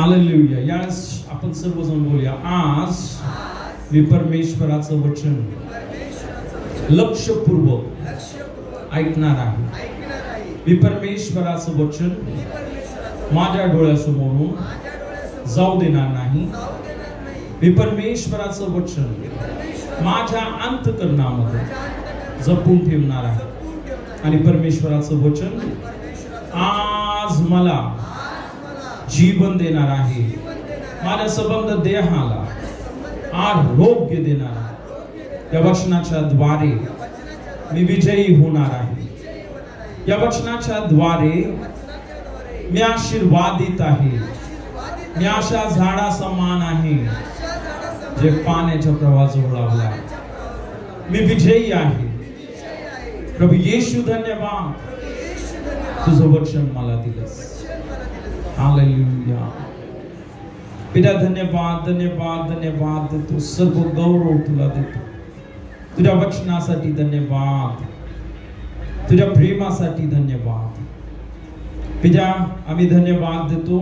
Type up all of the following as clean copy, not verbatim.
Hallelujah. यास आपण सर्वजण बोलूया, आज मी परमेश्वराचं वचन लक्षपूर्वक ऐकणार आहे. मी परमेश्वराचं वचन माझ्या डोळ्यासमोरून जाऊ देणार नाही. मी परमेश्वराचं वचन माझ्या अंतःकरणामध्ये जपून ठेवणार आहे. आणि परमेश्वराचं वचन आज मला जीवन देणार आहे. माझ्या संबंध देहाला आरोग्य देणार आहे. या वचनाच्या द्वारे मी विजयी होणार आहे. या वचनाच्या द्वारे मी आशीर्वादित आहे. मी अशा झाडा समान आहे जे पाण्याच्या प्रवाहाजवळ लावला. मी विजयी आहे. प्रभू येशू धन्यवाद, तुझं वचन मला दिलंस. हालेलुया. पिता धन्यवाद धन्यवाद धन्यवाद देतो. सर्व गौरव तुला देतो. तुझ्या वचनासाठी धन्यवाद. तुझ्या प्रेमासाठी धन्यवाद. पिता आम्ही धन्यवाद देतो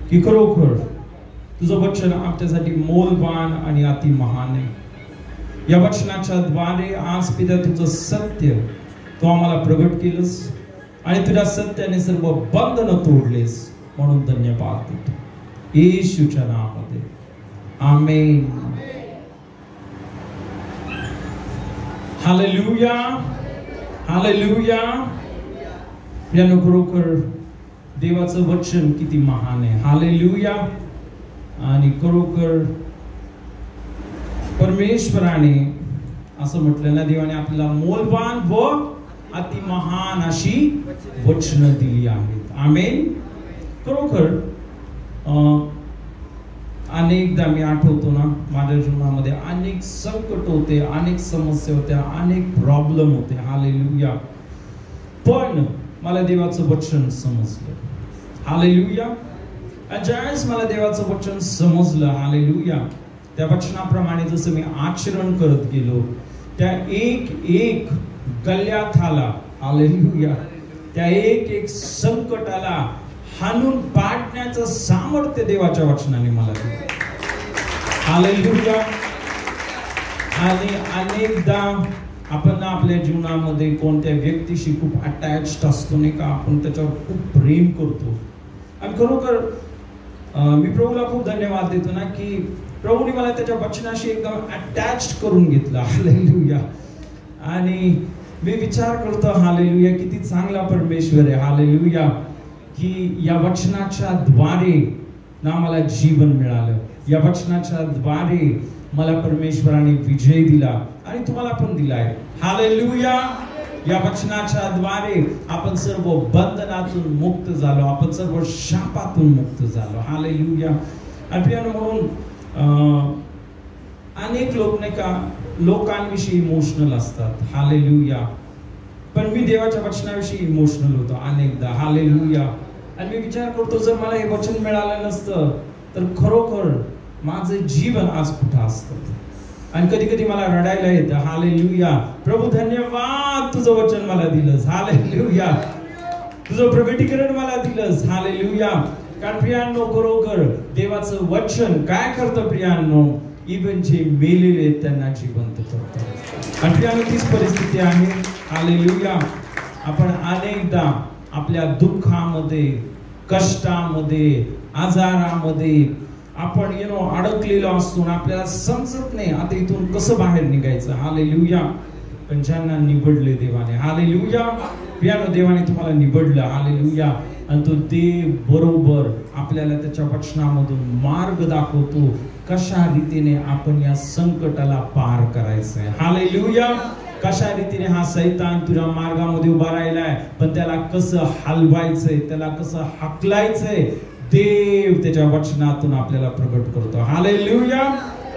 की खरोखर तुझं वचन आमच्यासाठी मौल्यवान आणि अति महान आहे. या वचनाच्या द्वारे आज पिता तुझं सत्य तू आम्हाला प्रगट केलंस आणि तुझ्या सत्याने सर्व बंधन तोडलेस म्हणून धन्यवाद देतो येशूच्या नावामध्ये. आमेन. हालेलुया हालेलुया. यानं खरोखर देवाचं वचन किती महान आहे. हालेलुया. आणि खरोखर परमेश्वराने असं म्हटलं ना, देवाने आपल्याला मौल्यवान व अति महान अशी वचनं दिली आहेत. आमेन. खरोखर अनेकदा मी आठवतो ना, माझ्या जीवनामध्ये अनेक संकट होते, अनेक समस्या होत्या, अनेक प्रॉब्लेम होते. हालेलुया. पण मला देवाचं वचन समजलं. हालेलुया. ज्यावेळेस मला देवाचं वचन समजलं, हालेलुया, त्या वचनाप्रमाणे जसं मी आचरण करत गेलो, त्या एक एक गल्याथाला, हालेलुया, त्या एक एक संकटाला हाणून पाडण्याचं सामर्थ्य देवाच्या वचनाने मला दिलं. हालेलुया. आणि अनेकदा आपण आपल्या जीवनामध्ये कोणत्या व्यक्तीशी खूप अटॅच्ड असतो नाही का, आपण त्याच्यावर खूप प्रेम करतो. आणि खरोखर मी प्रभूला खूप धन्यवाद देतो ना की प्रभूने मला त्याच्या वचनाशी एकदम अटॅच्ड करून घेतलं. हालेलुया. आणि मी विचार करतो, हालेलुया, किती चांगला परमेश्वर आहे. हालेलुया. की या वचनाच्या द्वारे ना मला जीवन मिळालं. या वचनाच्या द्वारे मला परमेश्वराने विजय दिला आणि तुम्हाला पण दिलाय. हालेलुया. या वचनाच्या द्वारे आपण सर्व बंधनातून मुक्त झालो. आपण सर्व शापातून मुक्त झालो. हालेलुया. आणि प्रियानो, म्हणून अनेक लोक नाही का लोकांविषयी इमोशनल असतात. हालेलुया. पण मी देवाच्या वचनाविषयी इमोशनल होतो अनेकदा. हालेलुया. आणि मी विचार करतो, जर मला हे वचन मिळालं नसतं तर खरोखर माझं जीवन आज कुठं असतं. आणि कधी कधी मला रडायला येतं. हालेलुया. प्रभू धन्यवाद, तुझं वचन मला दिलंस. हालेलुया. तुझं प्रगटीकरण मला दिलंस. हालेलुया. कारण प्रियांनो, खरोखर देवाचं वचन काय करतं प्रियांनो, इवन जे मेलेले आहेत त्यांना जिवंत करतं. आणि प्रियांनो, तीच परिस्थिती आहे. हालेलुया. आपण अनेकदा आपल्या दुःखामध्ये, कष्टामध्ये, आजारामध्ये आपण अडकलेलो असतो. आपल्याला समजत नाही आता इथून कसं बाहेर निघायचं. हालेलुया. पण ज्यांना निवडले देवाने, हालेलुया, प्रियानो, देवाने तुम्हाला निवडलं. हालेलुया. आणि तो देव बरोबर आपल्याला त्याच्या वचनामधून मार्ग दाखवतो, कशा रीतीने आपण या संकटाला पार करायचंय. हालेलुया. कशा रीतीने हा सैतान तुझ्या मार्गामध्ये उभा राहिलाय, पण त्याला कसं हलवायचंय, त्याला कसं हाकलायचंय, देव त्याच्या वचनातून आपल्याला प्रगट करतो. हालेलुया.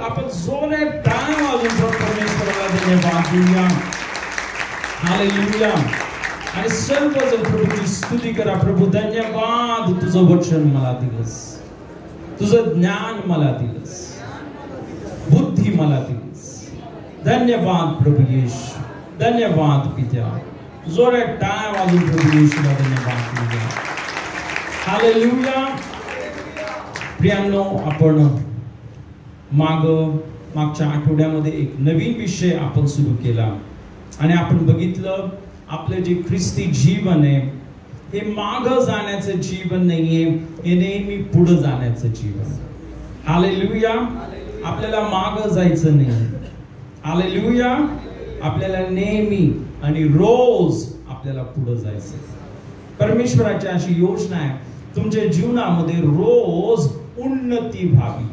आपण जोरात टाळ्या वाजवून परमेश्वराला धन्यवाद देऊया. हालेलुया. आणि सर्वजण प्रभूची स्तुती करा. प्रभू धन्यवाद, तुझं वचन मला दिलंस, तुझं ज्ञान मला दिलंस, बुद्धी मला दिलंस. धन्यवाद प्रभू येशू. धन्यवाद पित्या. जोरात टाळ्या वाजवून प्रभू येशूला धन्यवाद देऊया. हालेलुया. प्रियांनो, आपण मागच्या आठवड्यामध्ये एक नवीन विषय आपण सुरू केला आणि आपण बघितलं आपलं जे ख्रिस्ती जीवन आहे हे मागं जाण्याचं जीवन नाहीये, हे नेहमी पुढे जाण्याचं जीवन. हालेलुया. आपल्याला मागं जायचं नाही. हालेलुया. आपल्याला नेहमी आणि रोज आपल्याला पुढे जायचं. परमेश्वराची अशी योजना आहे तुमच्या जीवनामध्ये रोज उन्नती व्हावी.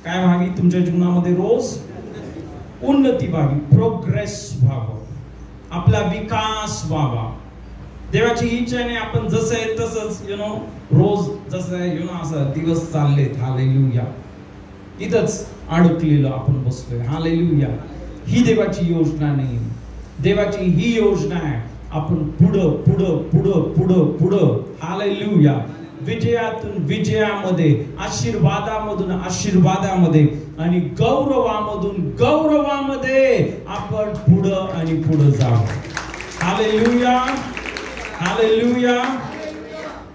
काय व्हावी? तुमच्या जीवनामध्ये रोज उन्नती व्हावी, प्रोग्रेस व्हावं, आपला विकास व्हावा. देवाची इच्छा नाही आपण जसं आहे तसंच रोज जसं आहे असं दिवस चाललेत. हालेलुया. इथंच अडकलेलं आपण बसलोय. हालेलुया. ही देवाची योजना नाही. देवाची ही योजना आहे आपण पुढं पुढं पुढं पुढं पुढं. हालेलुया. विजयातून विजयामध्ये, आशीर्वादामधून आशीर्वादामध्ये आणि गौरवामधून गौरवामध्ये आपण पुढं आणि पुढं जाऊ. हालेलुया. हालेलुया.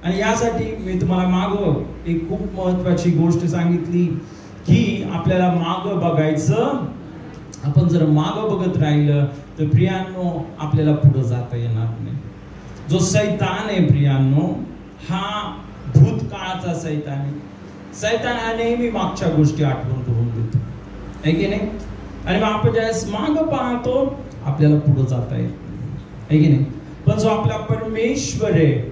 आणि यासाठी मी तुम्हाला मागं एक खूप महत्वाची गोष्ट सांगितली की आपल्याला मागं बघायचं. आपण जर मागं बघत राहिलं तर प्रियांनो आपल्याला पुढे जाता येणार नाही. जो सैतान आहे प्रियांनो, हा भूतकाळाचा सैतान आहे. सैतान हा नेहमी मागच्या गोष्टी आठवण करून देतो, आहे की नाही? आणि मग आपण ज्यावेळेस मागं पाहतो आपल्याला पुढे जाता येत, आहे की नाही? पण जो आपला परमेश्वर आहे,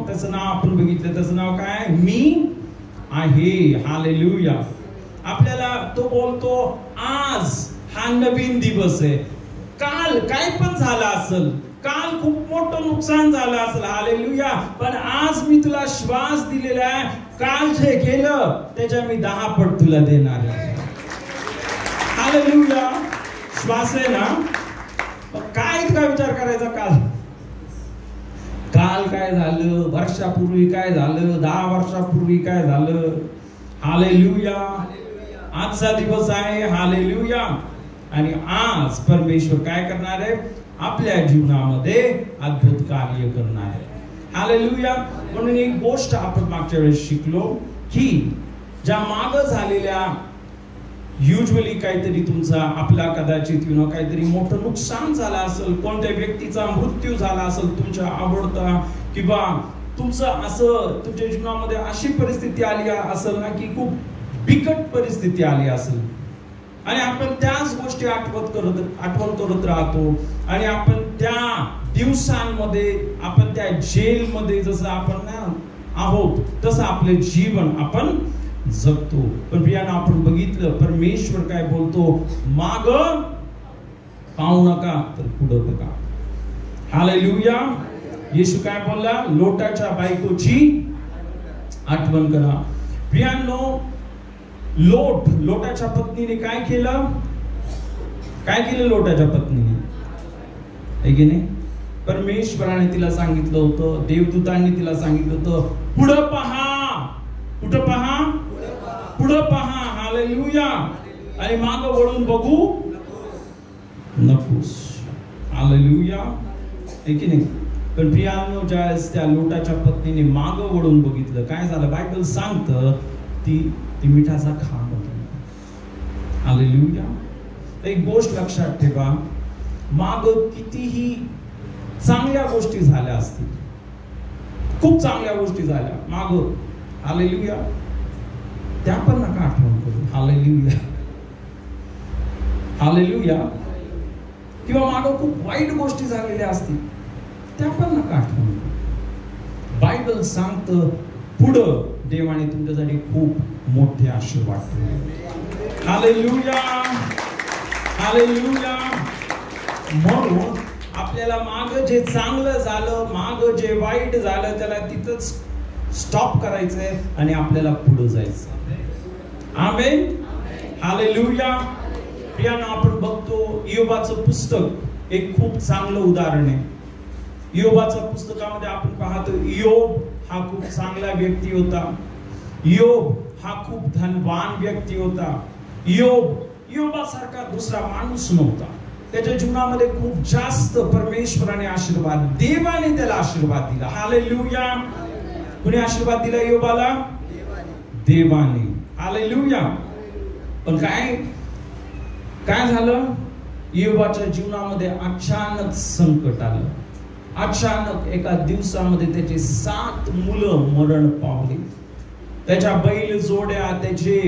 त्याचं नाव आपण बघितलं, त्याचं नाव काय? मी आहे. हालेलुया. आपल्याला तो बोलतो आज हा नवीन दिवस आहे. काल काय पण झालं असेल, काल खूप मोठं नुकसान झालं असेल, हालेलुया, पण आज मी तुला श्वास दिलेला आहे. काल जे केलं त्याच्या मी 10 पट तुला देणार आहे. हालेलुया. श्वास आहे ना, काय इतका विचार करायचा काल काय झालं, वर्षापूर्वी काय झालं, 10 वर्षापूर्वी काय झालं. हालेलुया. आजचा दिवस आहे. हालेलुया. आणि आज परमेश्वर काय करणार आहे? आपल्या जीवनामध्ये अद्भुत कार्य करणार आहे. हालेलुया. म्हणून एक गोष्ट आपण मागच्या वेळेस शिकलो की ज्या मागं झालेल्या युजली काहीतरी तुमचा आपला कदाचित काहीतरी मोठं नुकसान झालं असेल, कोणत्या व्यक्तीचा मृत्यू झाला असेल तुमच्या आवडता, किंवा तुमचं असं तुमच्या जीवनामध्ये अशी परिस्थिती आली असेल ना की खूप बिकट परिस्थिती आली असेल आणि आपण त्याच गोष्टी आठवण करत राहतो आणि आपण त्या दिवसांमध्ये आपण त्या जेलमध्ये जसं आपण आहोत तसं आपले जीवन आपण जगतो. पण प्रियांनो आपण बघितलं परमेश्वर काय बोलतो? माग पाहू नका तर पुढे बघा. हालेलुया. येशू काय बोलला? लोटाच्या बायकोची आठवण करा. प्रियांनो लोटाच्या पत्नीने काय केलं? लोटाच्या पत्नीने, आहे की नाही? परमेश्वराने तिला सांगितलं होतं, देवदूतांनी तिला सांगितलं होतं, पुढं पहा. कुठं पहा? पुढं पहा. हालेलुया. आणि माग वळून बघू नकोस. हालेलुया. आहे की नाही? पण प्रियांनो ज्यावेळेस त्या लोटाच्या पत्नीने माग वळून बघितलं, काय झालं? बायबल सांगतं ती मिठाचा खांब होता. हालेलुया. एक गोष्ट लक्षात ठेवा, माग कितीही चांगल्या गोष्टी झाल्या असतील, खूप चांगल्या गोष्टी झाल्या माग, हालेलुया, त्या पण नका आठवण करू. हालेलुया. हालेलुया. किंवा माग खूप वाईट गोष्टी झालेल्या असतील त्या पण नका आठवण करू. बायबल सांगतं पुढं देवाने तुमच्यासाठी खूप मोठे आशीर्वाद ठेवले. हालेलुया. हालेलुया. म्हणून आपल्याला माग जे चांगलं झालं, माग जे वाईट झालं त्याला तिथंच स्टॉप करायचंय आणि आपल्याला पुढे जायचं. आमेन. हालेलुया. प्रियांनो आपण बघतो इयोबाचं पुस्तक एक खूप चांगलं उदाहरण आहे. इयोबाच्या पुस्तकामध्ये आपण पाहतो इयोब हा खूप चांगला व्यक्ती होता. इयोब हा खूप धनवान व्यक्ती होता. इयोबासारखा दुसरा माणूस नव्हता. त्याच्या जीवनामध्ये खूप जास्त परमेश्वराने आशीर्वाद, देवाने त्याला आशीर्वाद दिला. हालेलुया. कोणी आशीर्वाद दिला इयोबाला? देवाने. हालेलुया. पण काय झालं? योबाच्या जीवनामध्ये अचानक संकट आलं. अचानक एका दिवसामध्ये त्याचे 7 मुलं मरण पावली. त्याच्या बैल जोड्या, त्याचे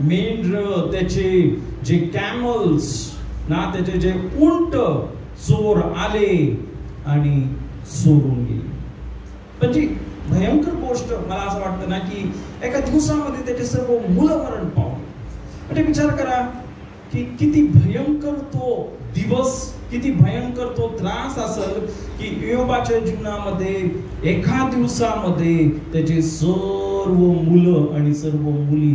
मेंढर, त्याचे जे कॅमल्स ना, त्याचे जे उंट चोर आले आणि चोरून गेले. म्हणजे भयंकर गोष्ट. मला असं वाटतं ना की एका दिवसामध्ये त्याचे सर्व मुलं मरण पावले. म्हणजे विचार करा की किती भयंकर तो दिवस, किती भयंकर तो त्रास असेल की योबाच्या जीवनामध्ये एका दिवसामध्ये त्याचे सर्व मुलं आणि सर्व मुली.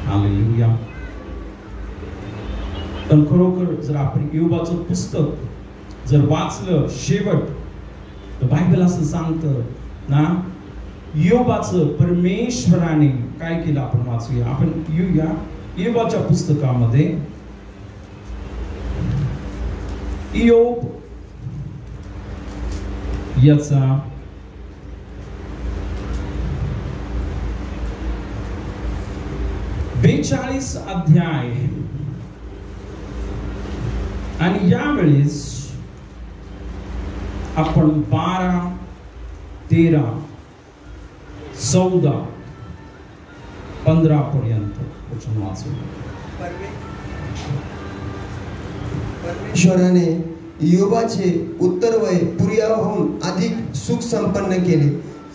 हालेलुया. पण खरोखर जर आपण योबाचं पुस्तक जर वाचलं शेवट, तर बायबल असं सांगतं ना, योबाचं परमेश्वराने काय केलं. आपण वाचूया, आपण येऊया योबाच्या पुस्तकामध्ये. योब याचा 42 अध्याय. आणि यावेळेस आपण 12, 13, 14, 15 पर्यंत वचन वाचू. परमेश्वराने योबाचे उत्तरवय पुर्याहून अधिक सुख संपन्न केले.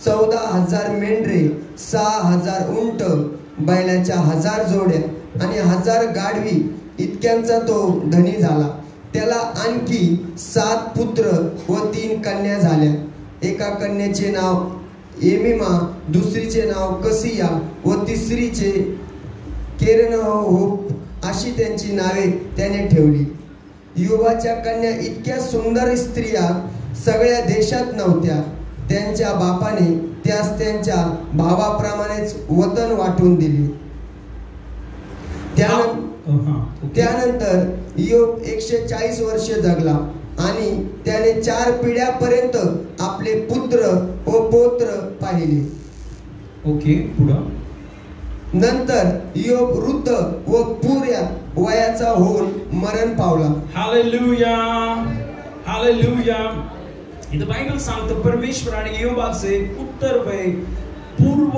14,000 मेंढरे, 6,000 उंट, बैलाच्या 1000 जोड्या आणि 1000 गाढवी इतक्यांचा तो धनी झाला. त्याला आणखी 7 पुत्र व 3 कन्या झाल्या. एका कन्याचे नाव एमिमा, दुसरीचे नाव कसिया व तिसरीचे केरनहोप अशी त्यांची नावे त्याने ठेवली. योबाच्या कन्या इतक्या सुंदर स्त्रिया सगळ्या देशात नव्हत्या. त्यांच्या बापाने त्यास त्यांच्या भावाप्रमाणेच वतन वाटून दिली. त्यानंतर योब 140 वर्ष जगला आणि त्याने 4 पिढ्यापर्यंत आपले पुत्र व पौत्र पाहिले. ओके, पुढं. नंतर योब वृद्ध व पुऱ्या वयाचा होऊन मरण पावला. Hallelujah, hallelujah. इथं बायबल सांगतं परमेश्वराने योबाचे उत्तर वय पूर्व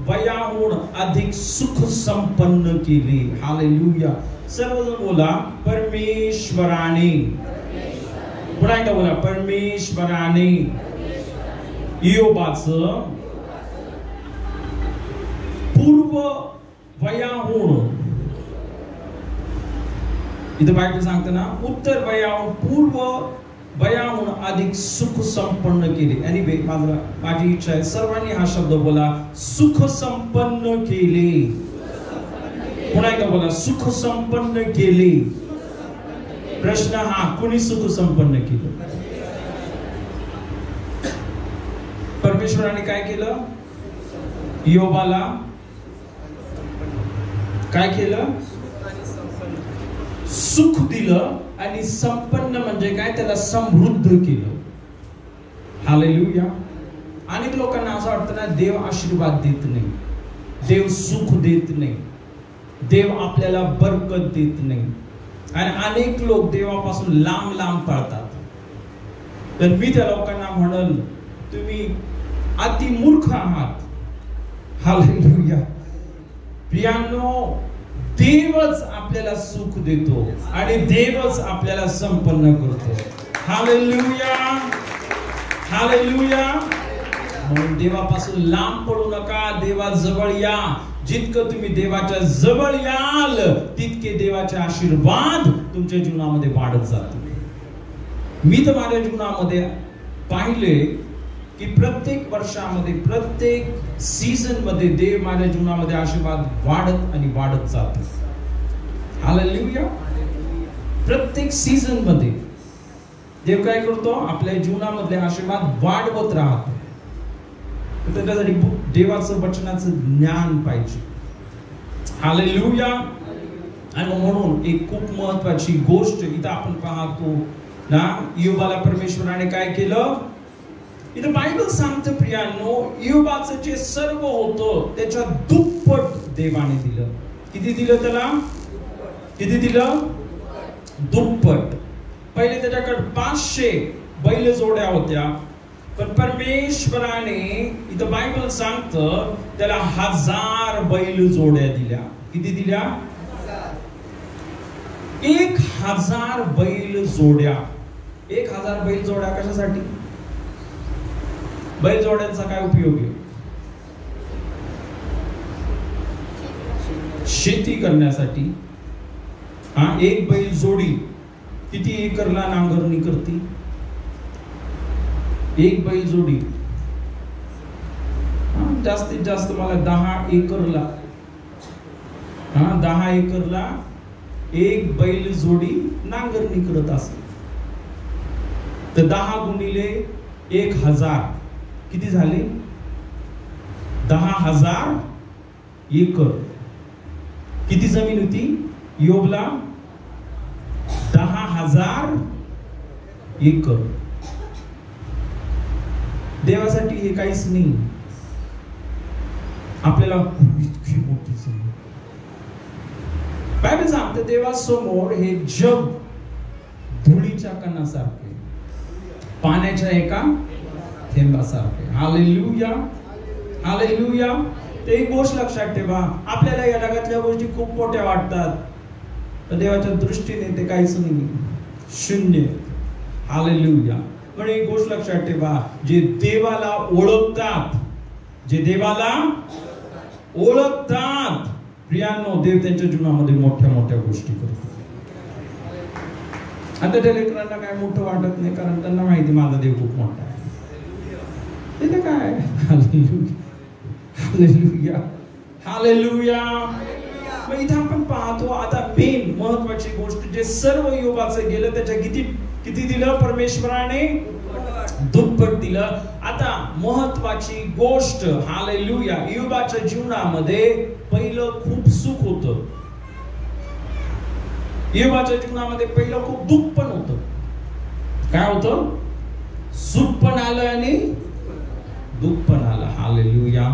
वयाहून अधिक सुख संपन्न केले. हालेलुया. सर्वजण बोला परमेश्वराने. पुन्हा एकदा बोला परमेश्वराने योबाचं पूर्व वयाहून. इथं बायबल सांगतं ना, उत्तर वयाहून पूर्व वयाहून अधिक सुख संपन्न केले. आणि माझी इच्छा आहे सर्वांनी हा शब्द बोला, सुख संपन्न केले. पुन्हा एकदा बोला सुख संपन्न केले. प्रश्न हा, कोणी सुख संपन्न केलं? परमेश्वराने काय केलं? योबाला काय केलं? सुख दिलं. आणि संपन्न म्हणजे काय? त्याला समृद्ध केलं. हालेलुया. अनेक लोकांना असं वाटतं ना, देव आशीर्वाद देत नाही, देव सुख देत नाही, देव आपल्याला बरकत देत नाही. आणि अनेक लोक देवापासून लांब लांब पळतात. तर मी त्या लोकांना म्हणल, तुम्ही अति मूर्ख आहात. हालेलुया. प्रियांनो, देवच आपल्याला सुख देतो आणि देवच आपल्याला संपन्न करतो. Hallelujah, hallelujah. म्हणून देवापासून लांब पडू नका, देवाजवळ या. जितकं तुम्ही देवाच्या जवळ याल तितके देवाचे आशीर्वाद तुमच्या जीवनामध्ये वाढत जातील. मी तर माझ्या जीवनामध्ये पाहिले की प्रत्येक वर्षामध्ये, प्रत्येक सीझन मध्ये देव माझ्या जीवनामध्ये आशीर्वाद वाढत आणि वाढत जातो. हालेलुया. प्रत्येक सीझन मध्ये देव काय करतो? आपल्या जीवनामधले आशीर्वाद वाढवत राहतो. त्याच्यासाठी देवाचं वचनाचं ज्ञान पाहिजे. हालेलुया. आणि म्हणून एक खूप महत्वाची गोष्ट इथं आपण पाहतो ना, योबाला परमेश्वराने काय केलं? इथं बायबल सांगतं प्रियांनो, योबाचं जे सर्व होतं त्याच्या दुप्पट देवाने दिलं. किती दिलं त्याला? किती दिलं? दुप्पट. पहिले त्याच्याकडे 500 बैल जोड्या होत्या, पण परमेश्वराने इथं बायबल सांगतं त्याला 1000 बैल जोड्या दिल्या. किती दिल्या? 1000 बैल जोड्या. 1000 बैल जोड्या कशासाठी? बैल जोड्यांचा काय उपयोग आहे? शेती करण्यासाठी. एक बैल जोडी किती एकरला नांगरणी करते? एक बैल जोडी जास्तीत जास्त मला 10 एकरला 10 एकरला एक बैल जोडी नांगरणी करत असेल तर 10 गुणिले 1000 किती झाले? 10,000 एकर. किती जमीन होती योबला? 10,000 एकर. देवासाठी हे काहीच नाही. आपल्याला इतकी मोठी जमीन. बायबल सांगते देवासमोर हे जग धुळीच्या कणासारखे, पाण्याच्या एका थेंबासारखे. Hallelujah, hallelujah. ते एक गोष्ट लक्षात ठेवा, आपल्याला या जगातल्या गोष्टी खूप मोठ्या वाटतात, तर देवाच्या दृष्टीने ते काहीच नाही, शून्य. हालेलुया. पण एक गोष्ट लक्षात ठेवा, जे देवाला ओळखतात, जे देवाला ओळखतात प्रियांनो, देव त्यांच्या जीवनामध्ये मोठ्या मोठ्या गोष्टी करतो. आता त्या लेकरांना काय मोठं वाटत नाही, कारण त्यांना माहिती माझा देव खूप मोठा आहे. ते काय? Hallelujah, hallelujah, hallelujah. मग इथं आपण पाहतो आता मेन महत्वाची गोष्ट, जे सर्व योबाचं गेलं त्याच्या किती दिलं परमेश्वराने? दुप्पट दिलं. आता महत्वाची गोष्ट, हालेलुया, योबाच्या जीवनामध्ये पहिलं खूप सुख होतं. योबाच्या जीवनामध्ये पहिलं खूप दुःख पण होतं. काय होतं? सुख पण आलं आणि दुःख पण आलं. हालेलुया.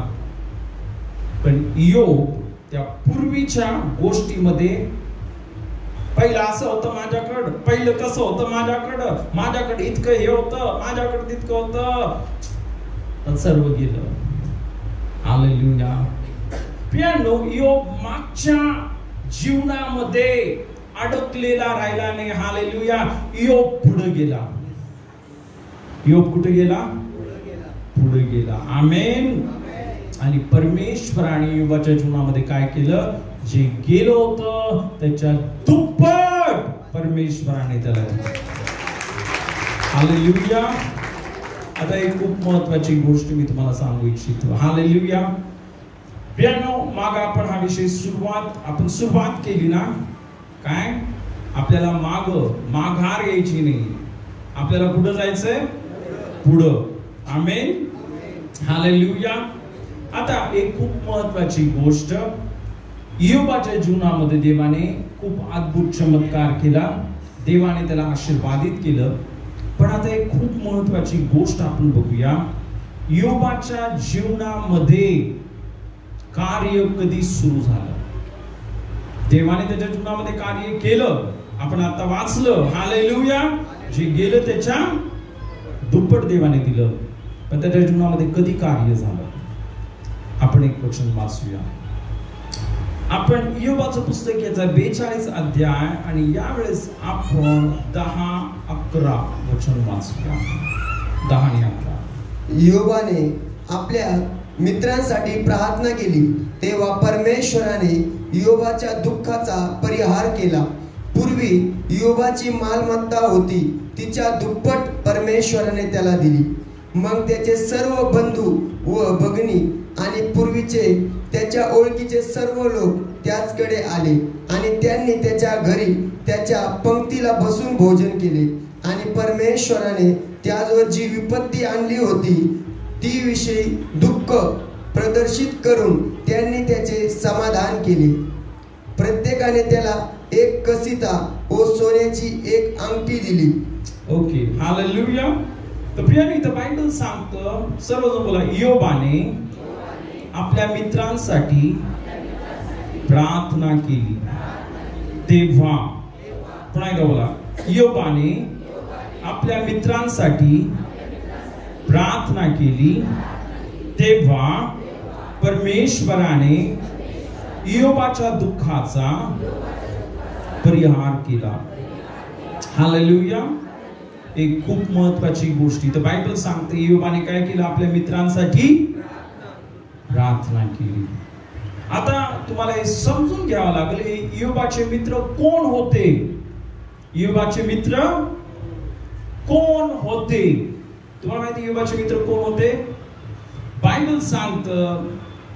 पण योब त्या पूर्वीच्या गोष्टीमध्ये पहिलं असं होतं माझ्याकडं, पहिलं कसं होतं माझ्याकडे इतकं हे होतं, माझ्याकडे तितकं होतं, सर्व गेलं. हालेलुया. प्रियांनो, योब मागच्या जीवनामध्ये अडकलेला राहिला नाही. हालेलुया. योब पुढे गेला. योब कुठे गेला? पुढे गेला. आमेन. आणि परमेश्वराने योबाच्या जीवनामध्ये काय केलं? जे गेलं होतं त्याच्या दुप्पट परमेश्वराने त्याला दिलं. हालेलुया. आता एक खूप महत्वाची गोष्ट मी तुम्हाला सांगू इच्छितो. हालेलुया. प्रियांनो, माग आपण हा विषय सुरुवात केली ना, काय? आपल्याला माघार यायची नाही, आपल्याला कुठं जायचंय? पुढं. आमेन. हालेलुया. आता एक खूप महत्वाची गोष्ट, योबाच्या जीवनामध्ये देवाने खूप अद्भुत चमत्कार केला, देवाने त्याला आशीर्वादित केलं. पण आता एक खूप महत्वाची गोष्ट आपण बघूया. योबाच्या जीवनामध्ये कार्य कधी सुरू झालं? देवाने त्याच्या जीवनामध्ये कार्य केलं, आपण आता वाचलं. हालेलुया. जे गेलं त्याच्या दुप्पट देवाने दिलं. पण त्याच्या जीवनामध्ये कधी कार्य झालं? आपण एक वचन वाचूया. आपण योबाचं पुस्तक याचा 42 अध्याय आणि यावेळेस आपण 10-11 वचन वाचूया. 10 आणि 11. योबाने आपल्या मित्रांसाठी प्रार्थना केली, तेव्हा परमेश्वराने योबाच्या दुःखाचा परिहार केला. पूर्वी योबाची मालमत्ता होती, तिच्या दुप्पट परमेश्वराने त्याला दिली. मग त्याचे सर्व बंधू व भगिनी आणि पूर्वीचे त्याच्या ओळखीचे सर्व लोक त्याचकडे आले आणि त्यांनी त्याच्या घरी त्याच्या पंक्तीला बसून भोजन केले. आणि परमेश्वराने त्याजवर जी विपत्ती आणली होती ती विषयी दुःख प्रदर्शित करून त्यांनी त्याचे समाधान केले. प्रत्येकाने त्याला एक कसिता व सोन्याची एक अंगठी दिली. ओके. हालेलुया. तर प्रियाने इथं बायबल सांगतं, सर्वजण बोला, इयोबाने आपल्या मित्रांसाठी प्रार्थना केली तेव्हा. पुन्हा एकदा बोला, इयोबाने आपल्या मित्रांसाठी प्रार्थना केली तेव्हा परमेश्वराने इयोबाच्या दुःखाचा परिहार केला. हालेलुया. एक खूप महत्वाची गोष्ट तर बायबल सांगते, इयोबाने काय केलं? आपल्या मित्रांसाठी प्रार्थना केली. आता तुम्हाला हे समजून घ्यावं लागेल, हे इयोबाचे मित्र कोण होते? इयोबाचे मित्र कोण होते? तुम्हाला माहिती इयोबाचे मित्र कोण होते? बायबल सांगतं,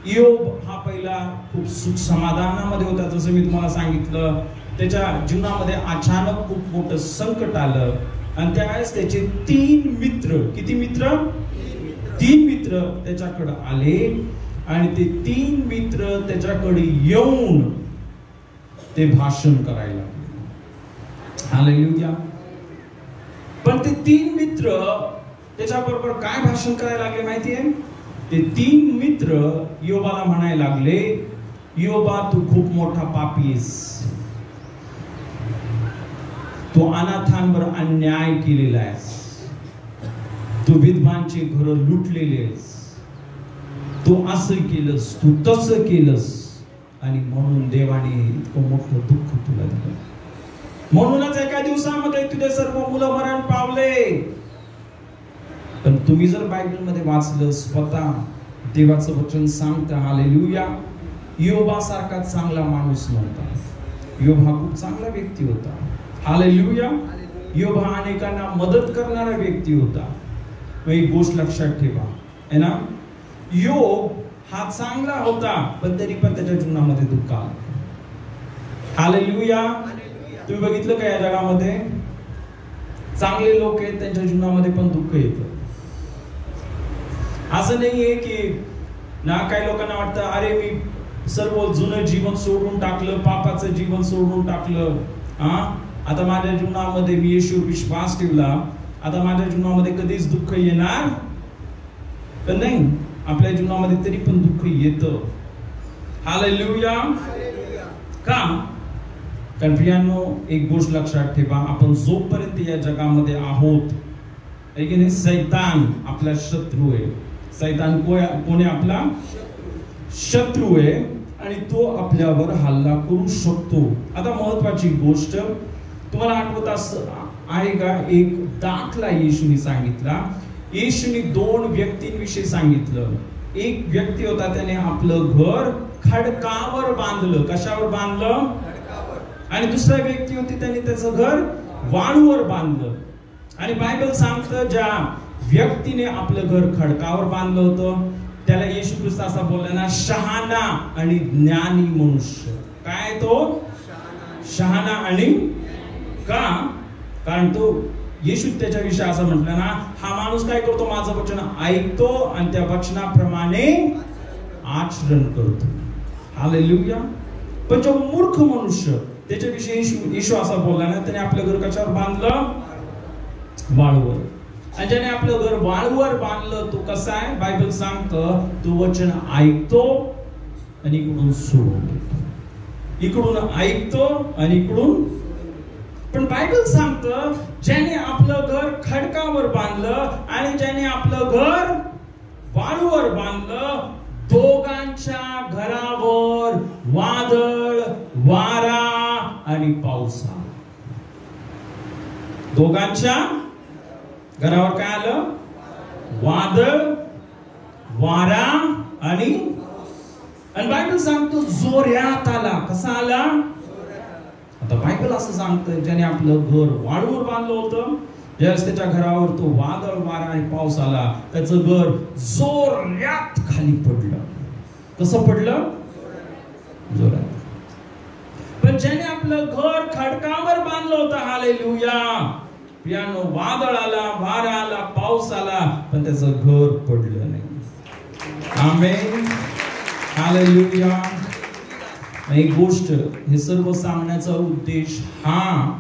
इयोब हा पहिला खूप सुख समाधानामध्ये होता. जसं मी तुम्हाला सांगितलं, त्याच्या जीवनामध्ये अचानक खूप मोठं संकट आलं आणि त्यावेळेस त्याचे 3 मित्र, किती मित्र? 3 मित्र त्याच्याकडे आले आणि ते 3 मित्र त्याच्याकडे येऊन ते भाषण करायला लागले. हालेलुया. पण ते 3 मित्र त्याच्याबरोबर काय भाषण करायला लागले माहितीये? ते 3 मित्र इयोबाला म्हणायला लागले, इयोबा तू खूप मोठा पापी आहेस, तू अनाथांवर अन्याय केलेला आहेस, तू विधवांचे घर लुटलेले आहेस, तू असं केलंस, तू तसं केलंस आणि म्हणून देवाने इतकं मोठं दुःख तुला दिलं. म्हणूनच एका दिवसामध्ये तुझे सर्व मुलं मरण पावले. पण तुम्ही जर बायबल मध्ये वाचलं, स्वतः देवाचं वचन सांगतं, हालेलुया, इयोबा सारखा चांगला माणूस नव्हता. इयोब हा खूप चांगला व्यक्ती होता. हालेलुया. इयोब हा अनेकांना मदत करणारा व्यक्ती होता. एक गोष्ट लक्षात ठेवा, है ना, इयोब हा चांगला होता, पण तरी पण त्याच्या जीवनामध्ये दुःख आलं. हालेलुया. तुम्ही बघितलं का या जगामध्ये चांगले लोक आहेत, त्यांच्या जीवनामध्ये पण दुःख येतं. असं नाहीये की ना, काही लोकांना वाटतं अरे मी सर्व जुनं जीवन सोडून टाकलं, पापाचं जीवन सोडून टाकलं, आता माझ्या जीवनामध्ये मी येशूवर विश्वास ठेवला, आता माझ्या जीवनामध्ये कधीच दुःख येणार पण नाही. आपल्या जीवनामध्ये तरी पण दुःख येतं. हालेलुया. का? कारण प्रियांनो, एक गोष्ट लक्षात ठेवा, आपण जोपर्यंत या जगामध्ये आहोत, आहे की नाही, सैतान आपला शत्रू आहे. सैतान कोणी? आपला शत्रू आहे आणि तो आपल्यावर हल्ला करू शकतो. आता महत्वाची गोष्ट तुम्हाला आठवत आहे का? एक दाखला येशूने सांगितला. येशूने 2 व्यक्तींविषयी सांगितलं. एक व्यक्ती होता, त्याने आपलं घर खडकावर बांधलं. कशावर बांधलं? आणि दुसरा व्यक्ती होती, त्याने त्याचं घर वाळूवर बांधलं. आणि बायबल सांगतं, ज्या व्यक्तीने आपलं घर खडकावर बांधलं होतं त्याला येशू ख्रिस्त असा बोलला ना, शहाणा आणि ज्ञानी मनुष्य. काय तो? शहाणा आणि का? कारण तो येशू त्याच्याविषयी असं म्हटलं ना, हा माणूस काय करतो? माझं वचन ऐकतो आणि त्या वचनाप्रमाणे आचरण करतो. हालेलुया. पण जो मूर्ख मनुष्य, त्याच्याविषयी येशू असा बोलला ना, त्याने आपलं घर कशावर बांधलं? वाळूवर. आणि ज्याने आपलं घर वाळूवर बांधलं तो कसा आहे? बायबल सांगतं, तो वचन ऐकतो आणि इकडून सोडून देतो. इकडून ऐकतो आणि इकडून. पण बायबल सांगतं, ज्याने आपलं घर खडकावर बांधलं आणि ज्याने आपलं घर वाळूवर बांधलं, दोघांच्या घरावर वादळ, वारा आणि पाऊस आला. दोघांच्या घरावर काय आलं? वादळ, वारा आणि बायबल सांगतो जोरात आला. कसा आला? आता बायबल असं सांगतं, ज्याने आपलं घर वाळूवर बांधलं होतं, ज्यावेळेस त्याच्या घरावर तो वादळ, वारा आणि पाऊस आला, त्याचं घर जोरात खाली पडलं. कसं पडलं? जोरात. पण ज्याने आपलं घर खडकावर बांधलं होतं, हालेलुया, प्रियानो, वादळ आला, वारा आला, पाऊस आला, पण त्याचं घर पडलं नाही. आमेन. हालेलुया. एक गोष्ट, हे सर्व सांगण्याचा उद्देश हा,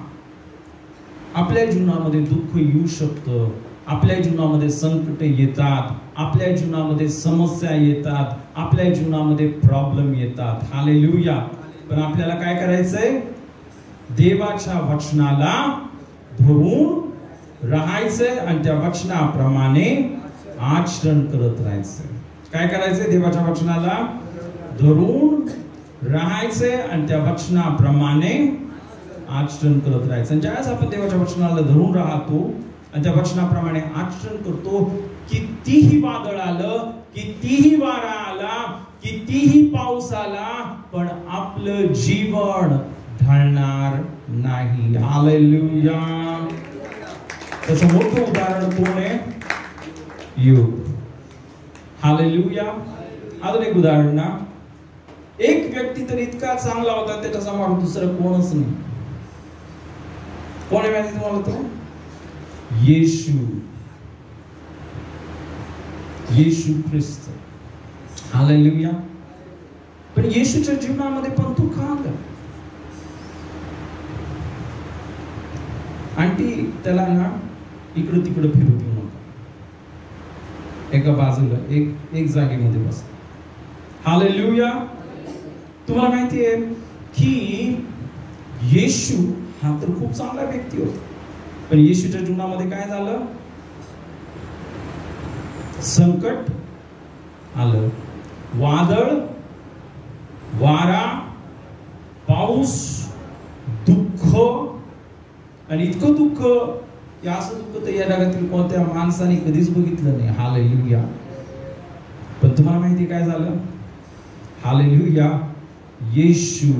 आपल्या जीवनामध्ये दुःख येऊ शकतं, आपल्या जीवनामध्ये संकट येतात, आपल्या जीवनामध्ये समस्या येतात, आपल्या जीवनामध्ये प्रॉब्लेम येतात. हालेलुया. पण आपल्याला काय करायचंय? देवाच्या वचनाला धरून राहायचंय आणि त्या वचनाप्रमाणे आचरण करत राहायचंय. काय करायचंय? देवाच्या वचनाला धरून राहायचंय आणि त्या वचनाप्रमाणे आचरण करत राहायचं. ज्यावेळेस आपण देवाच्या वचनाला धरून राहतो आणि त्या वचनाप्रमाणे आचरण करतो, कितीही वादळ आलं, कितीही वारा आला, कितीही पाऊस आला, पण आपलं जीवन ढळणार नाही. हालेलुया. त्याचं मोठं उदाहरण कोण आहे? योग. हालेलुया. अजून एक उदाहरण ना, एक व्यक्ती तर इतका चांगला होता, त्याच्यासमोर दुसरं कोणच नाही. कोण आहे माहिती तुम्हाला? तो येशू ख्रिस्त. हालेलुया. पण येशूच्या जीवनामध्ये पण दुःख आलं. आंटी त्याला ना इकडं तिकडं फिरू देऊ नका, एका बाजूला एक जागेमध्ये बस. हालेलुया. तुम्हाला माहिती आहे की येशू हा तर खूप चांगला व्यक्ती होता, पण येशूच्या जीवनामध्ये काय झालं? संकट आलं, वादळ, वारा, पाऊस, दुःख. आणि इतकं दुःख, असं दुःख तर या जगातील कोणत्या माणसाने कधीच बघितलं नाही. हालेलुया. पण तुम्हाला माहिती काय झालं? हालेलुया. येशू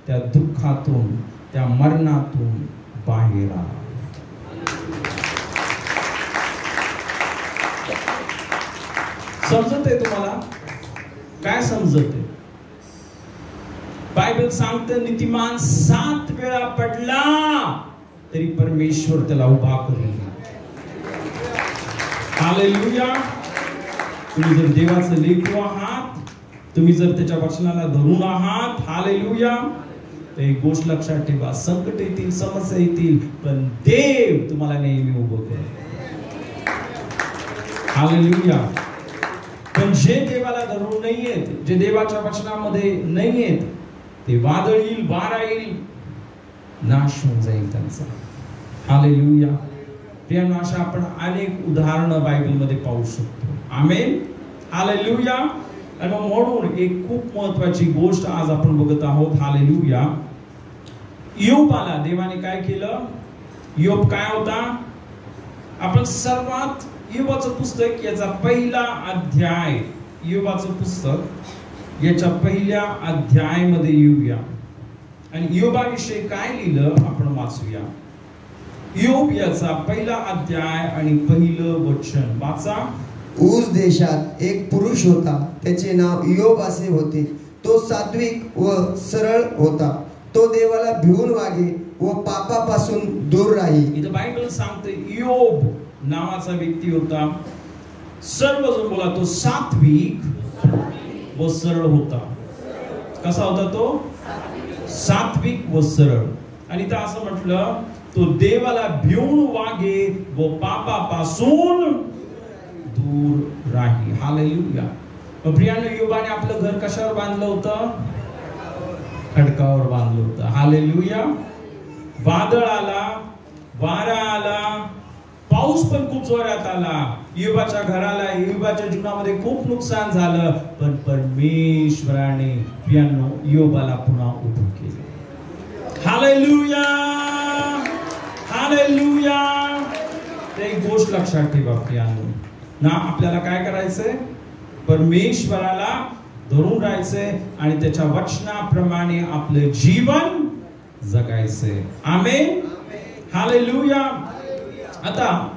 त्या दुःखातून, त्या मरणातून बाहेर आला. समजत आहे तुम्हाला? काय समजत आहे? बायबल सांगते नीतिमान 7 वेळा पडला तरी परमेश्वर त्याला उभा करेल. हालेलुया. तुम्ही जर देवाचं लेकरू आहात, तुम्ही जर त्याच्या वचनाला धरून आहात, हालेलुया, तर एक गोष्ट लक्षात ठेवा, संकट येतील, समस्या येतील, पण देव तुम्हाला नेहमी उभं करेल. हालेलुया. पण जे देवाला धरून नाहीयेत, जे देवाच्या वचनामध्ये नाहीयेत, ते वादळ येईल, वारा येईल, नाश होऊन जाईल त्यांचा. हालेलुया. प्रियांनो, अशा आपण अनेक उदाहरणं बायबलमध्ये पाहू शकतो. आमेन. हालेलुया. आणि म्हणून एक खूप महत्वाची गोष्ट आज आपण बघत आहोत. हालेलुया. योबाला देवाने काय केलं? योब काय होता? आपण सर्वात योबाचं पुस्तक याचा पहिला अध्याय, योबाचं पुस्तक याच्या पहिल्या अध्यायामध्ये येऊया आणि योबाविषयी काय लिहिलं आपण वाचूया. योब याचा पहिला अध्याय आणि पहिलं वचन वाचा. ऊज देशात एक पुरुष होता, त्याचे नाव योब असे होते. तो सात्विक व सरळ होता. तो देवाला भिवून वागे व पापापासून दूर राही. इथं बायबल सांगते योब नावाचा व्यक्ती होता. सर्वजण बोला, तो सात्विक व सरळ होता. कसा होता तो? सात्विक व सरळ. आणि इथं असं म्हटलं, तो देवाला भिवून वागे व पापापासून दूर राही. हालेलुया. प्रियांनो, योबाने आपलं घर कशावर बांधलं होतं? खडकावर बांधलं होतं. हालेलुया. वादळ आला, वारा आला, पाऊस पण खूप जोरात आला, योबाच्या घराला, योबाच्या जीवनामध्ये खूप नुकसान झालं, पण परमेश्वराने प्रियांनो योबाला पुन्हा उभं केलं. हालेलुया. हालेलुया. एक गोष्ट लक्षात ठेवा प्रियांनो ना, आपल्याला काय करायचंय? परमेश्वराला धरून राहायचंय आणि त्याच्या वचनाप्रमाणे आपलं जीवन जगायचंय. आमेन. हालेलुया. आता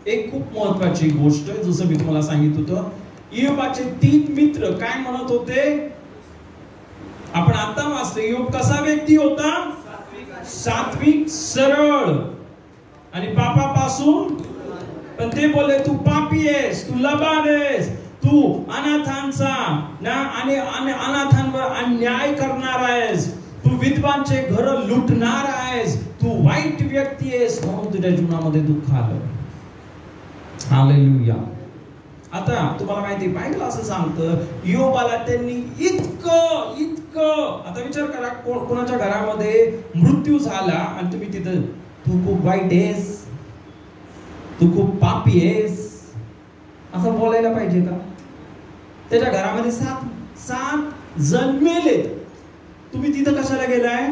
एक खूप महत्वाची गोष्ट, जसं मी तुम्हाला सांगितलं होतं, योबाचे 3 मित्र काय म्हणत होते? आपण आता वाचले. योब कसा व्यक्ती होता? सात्विक, सरळ आणि पापापासून. पण ते बोलले, तू पापी आहेस, तू लबाड आहेस, तू अनाथांचा आणि अनाथांवर अन्याय करणार आहेस, तू विधवांचे घर लुटणार आहेस, तू वाईट व्यक्ती आहेस, म्हणून तुझ्या जीवनामध्ये दुःख आलं. हालेलुया. आता तुम्हाला माहिती बायबल असं सांगतं, योबाला त्यांनी इतकं आता विचार करा, कोणाच्या घरामध्ये मृत्यू झाला आणि तुम्ही तिथं तू खूप वाईट आहेस, तू खूप पापी आहेस असं बोलायला पाहिजे का? त्याच्या घरामध्ये सात जण मेलेत, तुम्ही तिथं कशाला गेलाय?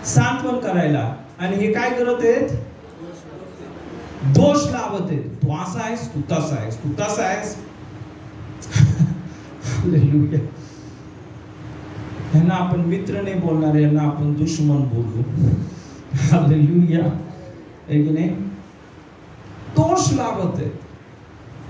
सांत्वन करायला. आणि हे काय करत आहेत? दोष लावत आहेत. तू असा आहेस, तू तसा आहेस, तू तसा आहेस. हालेलुया. यांना आपण मित्र नाही बोलणार, यांना आपण दुश्मन बोलू. हालेलुया. आहे की नाही? दोष लावत आहेत.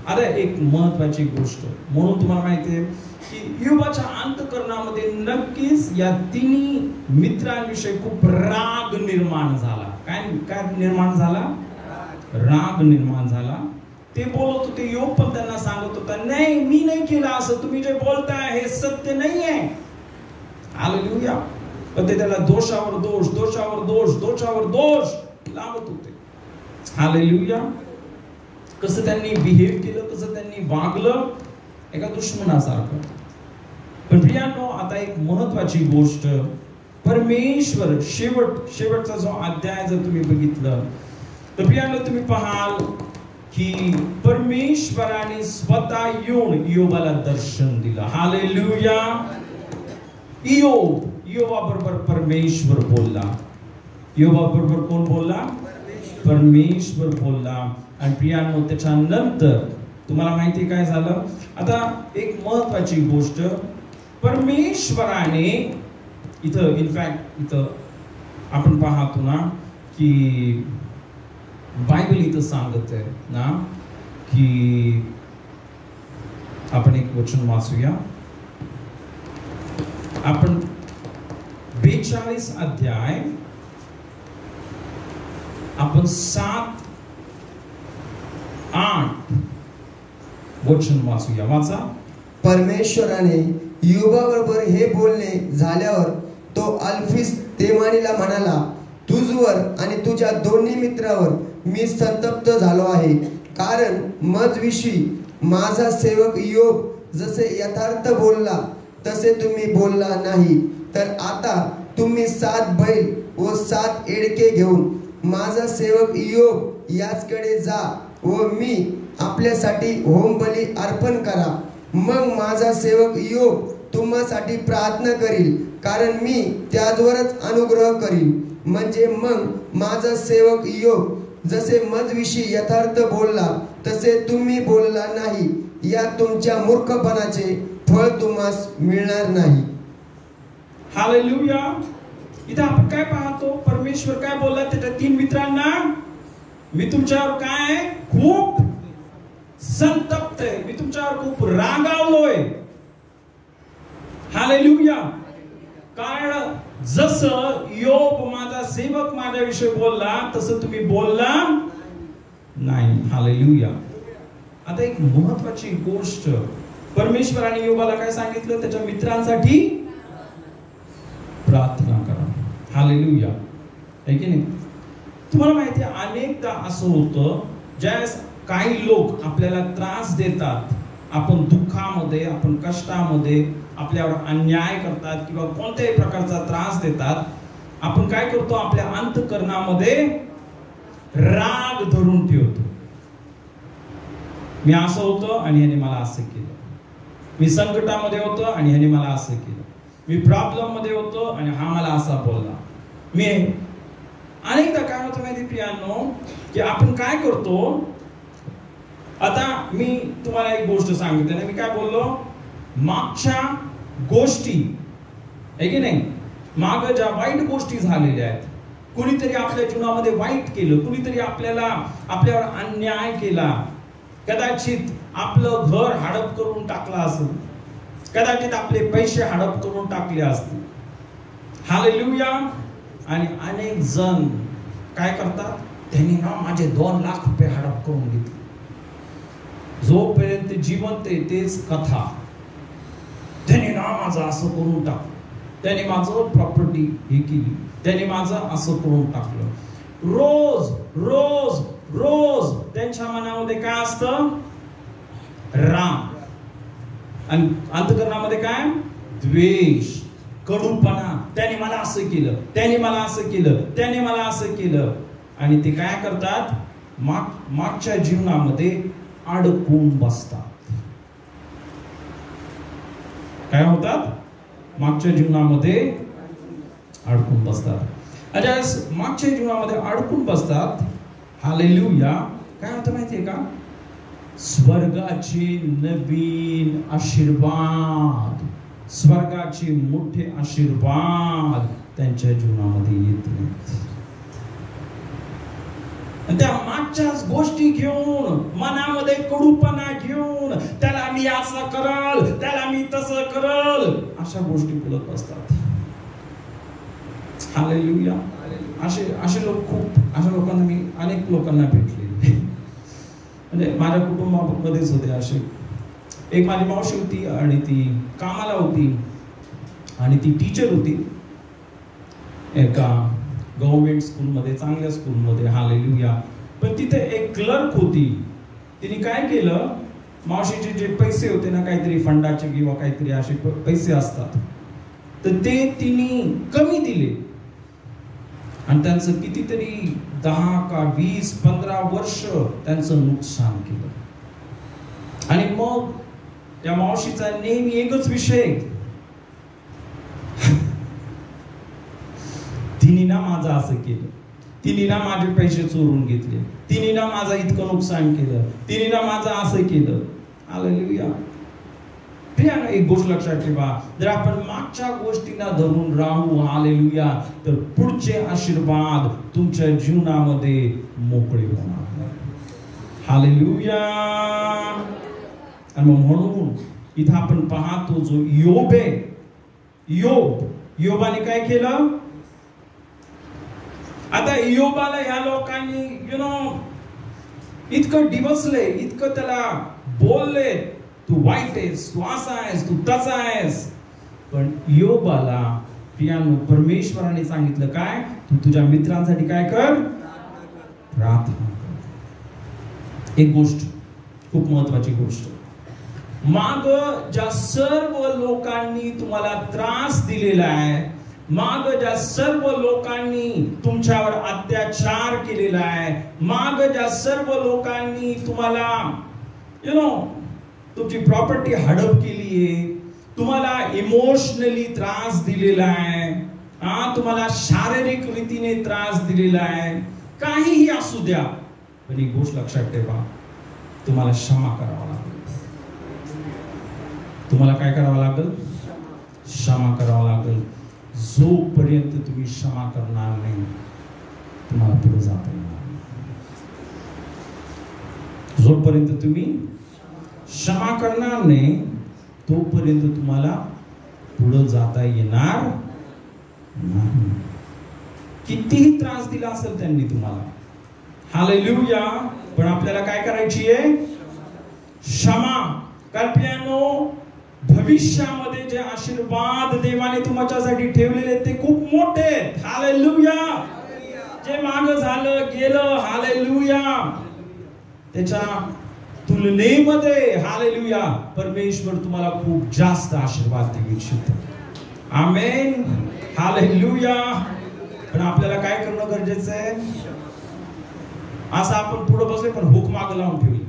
अरे एक महत्वाची गोष्ट म्हणून तुम्हाला माहिती आहे की योबाच्या अंतःकरणामध्ये नक्कीच या तिन्ही मित्रांविषयी खूप राग निर्माण झाला. काय निर्माण झाला? राग निर्माण झाला. ते बोलत होते, योग पण त्यांना सांगत होता, नाही मी नाही केलं असं, तुम्ही जे बोलताय हे सत्य नाही आहे. हालेलुया. पण ते त्याला दोषावर दोष, दोषावर दोष, दोषावर दोष लावत होते. हालेलुया. कसं त्यांनी बिहेव केलं, कसं त्यांनी वागलं, एका दुश्मनासारखं. पण प्रियांनो, आता एक महत्वाची गोष्ट, परमेश्वर शेवटचा जो अध्याय जर तुम्ही बघितलं तर प्रियांनो तुम्ही पाहाल की परमेश्वराने स्वतः येऊन योबाला दर्शन दिलं. हालेलुया. योबाबरोबर परमेश्वर बोलला. योबाबरोबर कोण बोलला? परमेश्वर बोलला. आणि प्रियांनो त्याच्यानंतर तुम्हाला माहिती काय झालं? आता एक महत्वाची गोष्ट, परमेश्वराने इथं इनफॅक्ट इथं आपण पाहतो ना की बायबल इथं सांगत आहे ना की आपण एक वचन वाचूया. आपण 42 अध्याय आपण 7-8 वचन वाचूया. वाचा. परमेश्वराने योबाबरोबर हे बोलणे झाल्यावर तो अल्फीस तेमानीला म्हणाला, तुझवर आणि तुझ्या दोन्ही मित्रावर मी संतप्त झालो आहे, कारण मजविषयी माझा सेवक योब जसे यथार्थ बोलला तसे तुम्ही बोलला नाही. तर आता तुम्ही 7 बैल व 7 एडके घेऊन माझा सेवक योब याचकडे जा व मी आपल्यासाठी होमबली अर्पण करा. मग माझा सेवक योब तुम्हासाठी प्रार्थना करील, कारण मी त्याचवरच अनुग्रह करीन. म्हणजे मग माझा सेवक योब जसे मजविषयी यथार्थ बोलला तसे तुम्ही बोलला नाही. या तुमच्या मूर्खपणाचे फळ तुम्हास मिळणार नाही. हालेलुया. इथं आपण काय पाहतो? परमेश्वर काय बोलला त्याच्या 3 मित्रांना? मी तुमच्यावर काय खूप संतप्त आहे, मी तुमच्यावर खूप रागावलोय. हालेलुया. कारण जसं योब माझा सेवक माझ्याविषयी बोलला तसं तुम्ही बोलला नाही. हालेलुया. आता एक महत्वाची गोष्ट, परमेश्वराने योबाला काय सांगितलं? त्याच्या मित्रांसाठी प्रार्थना करा. हालेलुया. आहे की नाही? तुम्हाला माहिती आहे अनेकदा असं होतं, ज्यावेळेस काही लोक आपल्याला त्रास देतात, आपण दुःखामध्ये, आपण कष्टामध्ये, आपल्यावर अन्याय करतात किंवा कोणत्याही प्रकारचा त्रास देतात, आपण काय करतो? आपल्या अंतःकरणामध्ये राग धरून ठेवतो. मी असं होतं आणि ह्याने मला असं केलं, मी संकटामध्ये होतो आणि ह्याने मला असं केलं, मी प्रॉब्लेम मध्ये होतो आणि हा मला असा बोलला. मी अनेकदा काय होतं माहिती प्रियांनो की आपण काय करतो? आता मी तुम्हाला एक गोष्ट सांगितली ना, मी काय बोललो? मागच्या गोष्टी, आहे की नाही, माग ज्या वाईट गोष्टी झालेल्या आहेत, कुणीतरी आपल्या जीवनामध्ये वाईट केलं, कुणीतरी आपल्यावर अन्याय केला, कदाचित आपलं घर हडप करून टाकलं असेल, कदाचित आपले पैसे हडप करून टाकले असतील. हालेलुया. आणि अनेक जण काय करतात? त्यांनी ना माझे 2 लाख रुपये हडप करून घेतले. जोपर्यंत जिवंत आहे तेच कथा. त्याने ना माझं असं करून टाकलं, त्याने माझं प्रॉपर्टी हे केली, त्याने माझं असं करून टाकलं. रोज रोज रोज त्यांच्या मनामध्ये काय असतं? राग. आणि अंतःकरणामध्ये काय? द्वेष, कडूपणा. त्याने मला असं केलं, त्याने मला असं केलं, त्याने मला असं केलं. आणि ते काय करतात? मागच्या जीवनामध्ये अडकून बसतात. काय होतात? मागच्या जीवनामध्ये अडकून बसतात. आणि मागच्या जीवनामध्ये अडकून बसतात. हालेलुया. काय होतं माहितीये का? स्वर्गाचे नवीन आशीर्वाद, स्वर्गाचे मोठे आशीर्वाद त्यांच्या जीवनामध्ये येत नाहीत. त्या मागच्याच गोष्टी घेऊन, मनामध्ये कडूपणा घेऊन, त्याला मी असं करल, त्याला मी तसं करल, अशा गोष्टी बोलत असतात. हालेलुया. असे लोक खूप, अशा लोकांना मी अनेक लोकांना भेटले. म्हणजे माझ्या कुटुंबामध्येच होते असे. एक माझी मावशी होती आणि ती कामाला होती आणि ती टीचर होती एका गव्हर्नमेंट स्कूलमध्ये, चांगल्या स्कूलमध्ये. हालेलुया. पण तिथे एक क्लर्क होती. तिने काय केलं? मावशीचे जे पैसे होते ना, काहीतरी फंडाचे किंवा काहीतरी असे पैसे असतात, तर ते तिने कमी दिले. आणि त्यांचं कितीतरी 10 का 20, 15 वर्ष त्यांचं नुकसान केलं. आणि मग त्या मावशीचा नेहमी एकच विषय, तिने ना माझं असं केलं, तिने ना माझे पैसे चोरून घेतले, तिने ना माझं इतकं नुकसान केलं, तिने ना माझं असं केलं. हालेलुया. प्रियानो, एक गोष्ट लक्षात ठेवा, जर आपण मागच्या गोष्टींना धरून राहू, हालेलुया, तर पुढचे आशीर्वाद तुमच्या जीवनामध्ये मोकळे होणार. हालेलुया. आणि म्हणून इथं आपण पाहतो जो योब आहे, योबाने काय केलं? आता योबाला या लोकांनी इतकं डिवसले, इतकं त्याला बोलले, तू वाईट आहेस, तू असा आहेस, तू तसा आहेस. पण योबाला प्रियानो परमेश्वराने सांगितलं काय? तू तुझ्या मित्रांसाठी काय कर? प्रार्थना कर. एक गोष्ट, खूप महत्वाची गोष्ट, माग ज्या सर्व लोकांनी तुम्हाला त्रास दिलेला आहे, माग ज्या सर्व लोकांनी तुमच्यावर अत्याचार केलेला आहे, माग ज्या सर्व लोकांनी तुम्हाला तुमची प्रॉपर्टी हडप केली आहे, तुम्हाला इमोशनली त्रास दिलेला आहे, तुम्हाला शारीरिक रीतीने त्रास दिलेला आहे, काहीही असू द्या, पण एक गोष्ट लक्षात ठेवा, तुम्हाला क्षमा करावा लागेल. तुम्हाला काय करावं लागेल? क्षमा करावं लागेल. जोपर्यंत तुम्ही क्षमा करणार नाही, तुम्हाला पुढे जाता येणार नाही. जोपर्यंत तुम्ही क्षमा करणार नाही, तोपर्यंत तुम्हाला पुढे जाता येणार नाही. कितीही त्रास दिला असेल त्यांनी तुम्हाला, हालेलुया, पण आपल्याला काय करायची आहे? क्षमा. कारण भविष्यामध्ये जे आशीर्वाद देवाने तुमच्यासाठी ठेवलेले ते खूप मोठे आहेत. हालेलुया. जे माग झालं गेलं, हालेलुया, त्याच्या तुलनेमध्ये हालेलुया परमेश्वर तुम्हाला खूप जास्त आशीर्वाद देऊ इच्छितो. आमेन. हालेलुया. पण आपल्याला काय करणं गरजेचं आहे? असं आपण पुढे बसले पण हुक माग लावून ठेवली,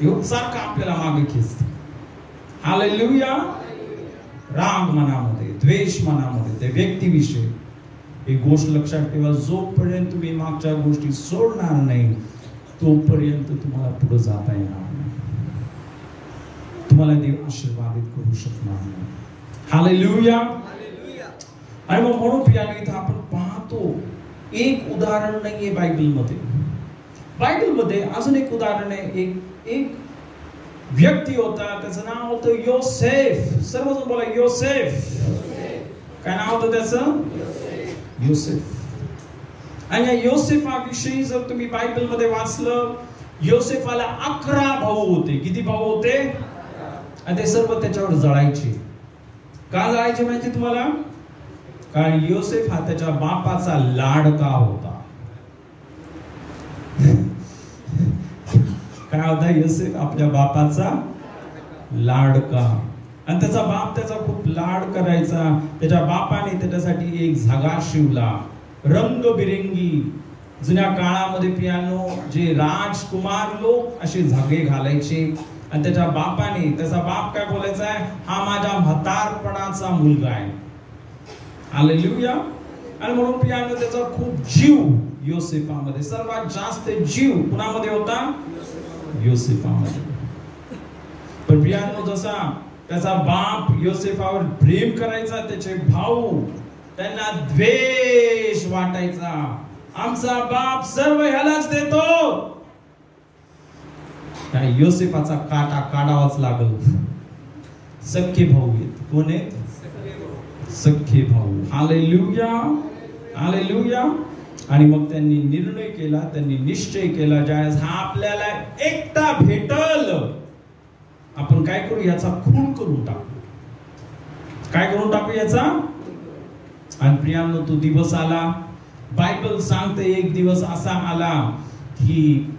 हुक सारखं आपल्याला मागे खेचते. हालेलुया. राग मनामध्ये, द्वेष मनामध्ये, त्या व्यक्तीविषयी. एक गोष्ट लक्षात ठेवा, जोपर्यंत तुम्ही मागच्या गोष्टी सोडणार नाही, तोपर्यंत तुम्हाला पुढे जाता येणार नाही, तुम्हाला देव आशीर्वादित करू शकणार नाही. हालेलुया. आणि मग म्हणून प्रियानो, इथं आपण पाहतो एक उदाहरण नाहीये बायबलमध्ये. बायबलमध्ये अजून एक उदाहरण आहे. एक व्यक्ती होता, त्याचं नाव होतं योसेफ. सर्वजण बोला योसेफ. काय नाव होतं त्याचं? योसेफ. आणि या योसेफाविषयी जर तुम्ही बायबलमध्ये वाचलं, योसेफाला 11 भाऊ होते. किती भाऊ होते? आणि ते सर्व त्याच्यावर जळायचे. का जळायचे माहिती तुम्हाला? कारण योसेफ हा त्याच्या बापाचा लाडका होता. काय होता? योसेफ आपल्या बापाचा लाडका. आणि त्याचा बाप त्याचा खूप लाड करायचा. त्याच्या बापाने त्याच्यासाठी एक झगा शिवला, रंगबिरंगी. जुन्या काळामध्ये पियानो जे राजकुमार लोक असे झगे घालायचे. आणि त्याच्या बापाने, त्याचा बाप काय बोलायचा आहे? हा माझ्या म्हातारपणाचा मुलगा आहे. हालेलुया. आणि म्हणून पियानो त्याचा खूप जीव योसेफामध्ये, सर्वात जास्त जीव कुणामध्ये होता? योसेफामध्ये. पण पियानो जसा त्याचा बाप योसेफावर प्रेम करायचा, त्याचे भाऊ त्यांना द्वेष वाटायचा. आमचा बाप सर्व ह्यालाच देतो. त्या योसेफाचा काटा काढावाच लागल. सख्खे भाऊ आहेत. कोण आहेत? सख्खे भाऊ. Hallelujah, hallelujah. आणि मग त्यांनी निर्णय केला, त्यांनी निश्चय केला, ज्यावेळेस हा आपल्याला एकटा भेटल, आपण काय करू? याचा खून करून टाकू. काय करून टाकू? याचा. आणि प्रियांनो, तो दिवस आला. बायबल सांगते एक दिवस असा आला की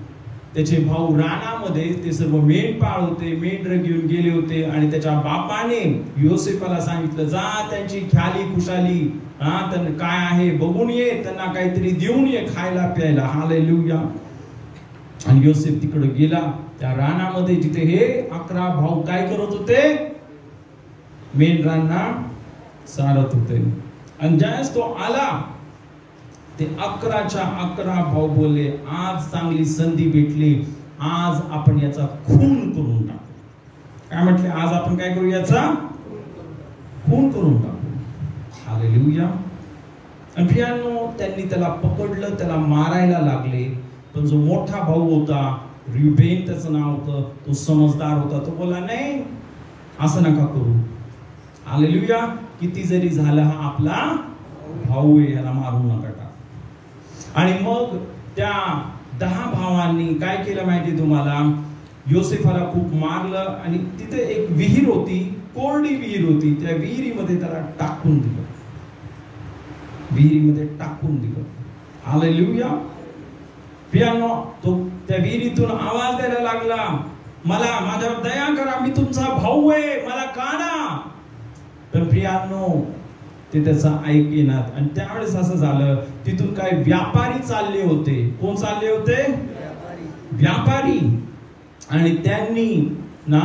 त्याचे भाऊ रानामध्ये, ते सर्व मेंढपाळ होते, मेंढर घेऊन गेले होते. आणि त्याच्या बापाने योसेफाला सांगितलं, जा त्यांची ख्याली खुशाली त्यांना काय आहे बघून ये, त्यांना काहीतरी देऊन ये खायला प्यायला. हालेलुया. आणि योसेफ तिकडे गेला त्या रानामध्ये, जिथे हे 11 भाऊ काय करत होते? मेंढरांना चारत होते. आणि ज्यावेळेस तो आला, ते 11च्या 11 भाऊ बोलले, आज चांगली संधी भेटली, आज आपण याचा खून करून टाकू. काय म्हटले? आज आपण काय करू? याचा खून करून टाकू. हालेलुया. आणि प्रियांनो, त्यांनी त्याला पकडलं, त्याला मारायला लागले. पण जो मोठा भाऊ होता, रुबेन त्याचं नाव होतं, तो समजदार होता. तो बोला, नाही, असं नका करू. हालेलुया. किती जरी झालं, हा आपला भाऊ आहे, याला मारू नका टाका. आणि मग त्या 10 भावांनी काय केलं माहिती तुम्हाला? योसेफाला खूप मारलं. आणि तिथे एक विहीर होती, कोरडी विहीर होती. त्या विहिरीमध्ये त्याला टाकून दिलं. विहिरीमध्ये टाकून दिलं. हालेलुया. पियानो, तो त्या विहिरीतून आवाज द्यायला लागला, मला माझ्यावर दया करा, मी तुमचा भाऊ आहे, मला काढा. पण प्रियानो, ते त्याचा ऐकेनात. आणि त्यावेळेस असं झालं, तिथून काही व्यापारी चालले होते. कोण चालले होते? व्यापारी. आणि त्यांनी ना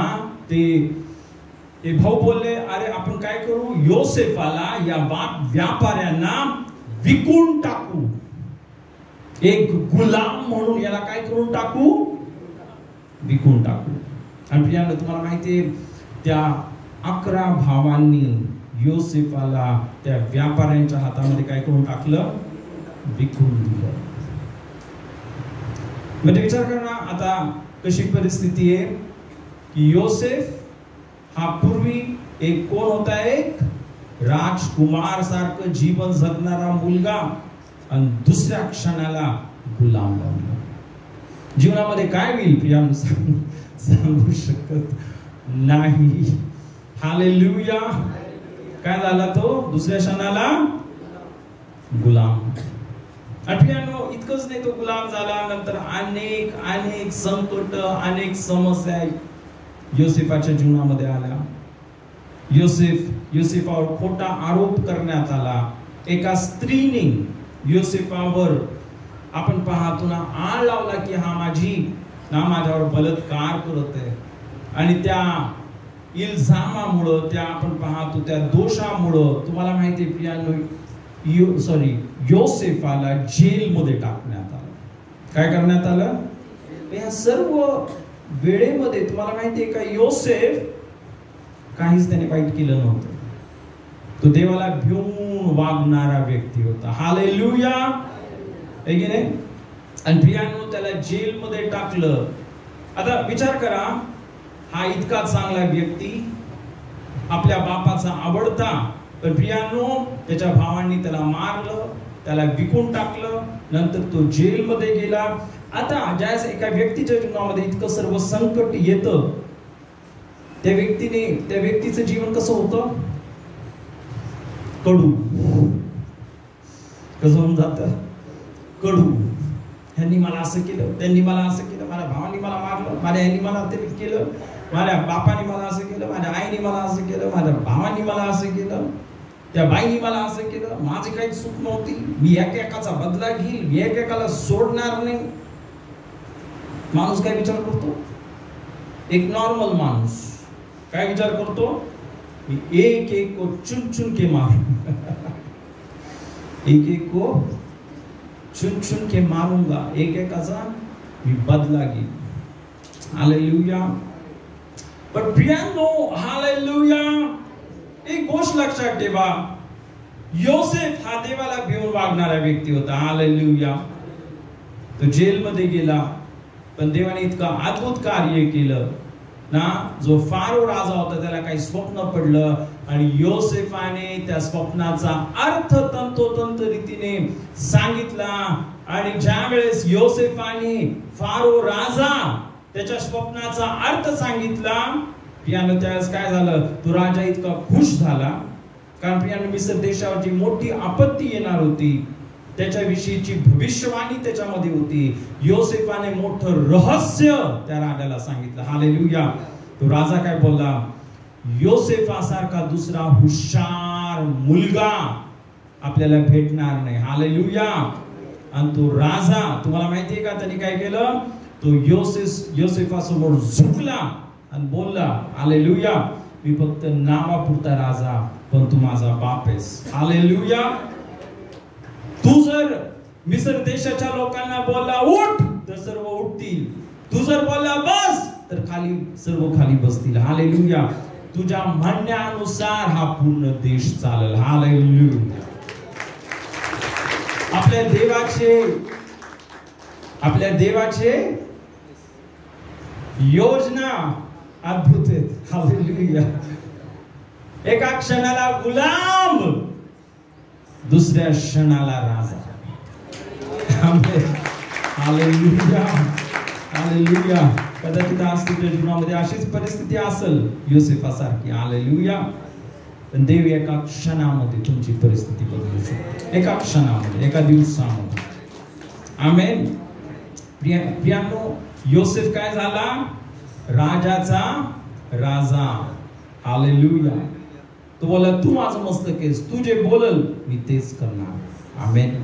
ते भाऊ बोलले, अरे आपण काय करू? योसेफाला या व्यापाऱ्यांना विकून टाकू, एक गुलाम म्हणून याला काय करून टाकू? विकून टाकू. आणि प्रियांनो, तुम्हाला माहितीये, त्या 11 भावांनी योसेफाला त्या व्यापाऱ्यांच्या हातामध्ये काय करून टाकलं? विकून दिलं. म्हणजे विचार करा आता कशी परिस्थिती आहे की योसेफ हा पूर्वी एक कोण होता? एक राजकुमार सारखं जीवन जगणारा मुलगा, आणि दुसऱ्या क्षणाला गुलाम बनला. जीवनामध्ये काय होईल प्रियांनो सांगू शकत नाही. हालेलुया. काय झाला? तो दुसऱ्या क्षणाला गुलाम. प्रियांनो, इतकंच नाही, तो गुलाम झाला. नंतर अनेक संकट, अनेक समस्या योसेफाच्या जीवनामध्ये आल्या. योसेफावर खोटा आरोप करण्यात आला. एका स्त्रीने योसेफावर आपण पाहतो ना आळ लावला की हा माझ्यावर बलात्कार करत आहे. आणि त्या इल्जामामुळं, त्या आपण पाहतो त्या दोषामुळं, तुम्हाला माहिती आहे प्रियांनो, योसेफाला जेलमध्ये टाकण्यात आलं. काय करण्यात आलं? या सर्व वेळेमध्ये तुम्हाला माहिती आहे का, योसेफ काहीच त्याने वाईट केलं नव्हतं. तो देवाला भिवून वागणारा व्यक्ती होता. हालेलुया. आहे की नाही? आणि प्रियांनो, त्याला जेलमध्ये टाकलं. आता विचार करा, हा इतका चांगला व्यक्ती, आपल्या बापाचा आवडता, पण प्रियांनो त्याच्या भावांनी त्याला मारलं, त्याला विकून टाकलं. नंतर तो जेलमध्ये गेला. आता ज्यावेळेस एका व्यक्तीच्या जीवनामध्ये इतकं सर्व संकट येतं, त्या व्यक्तीचं जीवन कसं होतं? कडू. कसं होऊन जातं, कडू. ह्यांनी मला असं केलं, त्यांनी मला असं केलं, माझ्या भावानी मला मारलं, माझ्या ह्यांनी मला ते केलं, माझ्या बापाने मला असं केलं, माझ्या आईने मला असं केलं, माझ्या भावानी मला असं केलं, त्या बाईनी मला असं केलं, माझी काही चूक नव्हती, मी एकेकाचा बदला घेईल, मी एकेकाला सोडणार नाही. माणूस काय विचार करतो, एक नॉर्मल माणूस काय विचार करतो, मी एक एक को चुन चुन के मारूंगा, एक एक को चुन चुन के मारूंगा, एक एकाचा मी बदला घेईल. हालेलुया. पण प्रियांनो, हालेलुया, एक गोष्ट लक्षात ठेवा, योसेफ हा देवाला भिवून वागणारा व्यक्ती होता. हालेलुया. तो जेलमध्ये गेला, पण देवाने इतकं अद्भुत कार्य केलं ना. जो फारो राजा होता त्याला काही स्वप्न पडलं आणि योसेफाने त्या स्वप्नाचा अर्थ तंतोतंत रीतीने सांगितला. आणि ज्या वेळेस योसेफाने फारो राजा त्याच्या स्वप्नाचा अर्थ सांगितला, प्रियानो, त्यावेळेस काय झालं, तो राजा इतका खुश झाला, कारण प्रियानो मिस्र देशावरची मोठी आपत्ती येणार होती, त्याच्याविषयीची भविष्यवाणी त्याच्यामध्ये होती. योसेफाने मोठं रहस्य त्या राजाला सांगितलं. हालेलुया. तो राजा काय बोलला, योसेफासारखा दुसरा हुशार मुलगा आपल्याला भेटणार नाही. हालेलुया. आणि तो राजा, तुम्हाला माहितीये का त्याने काय केलं, तो योसेफासमोर झुकला आणि बोलला, हालेलुया, मी फक्त नावापुरता राजा, पण तू माझा बाप आहेस. हालेलुया. तू जर मिस्र देशाच्या लोकांना बोलला उठ, तर सर्व उठतील. तू जर बोलला बस, तर सर्व खाली बसतील. हालेलुया. तुझ्या म्हणण्यानुसार हा पूर्ण देश चालेल. हालेलुया. आपल्या देवाचे योजना अद्भुत आहेत. हालेलुया. एका क्षणाला गुलाम, दुसऱ्या क्षणाला राजा. हालेलुया. हालेलुया. कदाचित आज तुझ्या जीवनामध्ये अशीच परिस्थिती असेल योसेफासारखी. हालेलुया. पण देव एका क्षणामध्ये तुमची परिस्थिती बदलू शकतो, एका क्षणामध्ये, एका दिवसामध्ये. आमेन. प्रियांनो, योसेफ काय झाला, राजाचा राजा. हालेलुया. तो बोला, तू माझं मस्तक आहेस, तू जे बोलल मी तेच करणार. आमेन.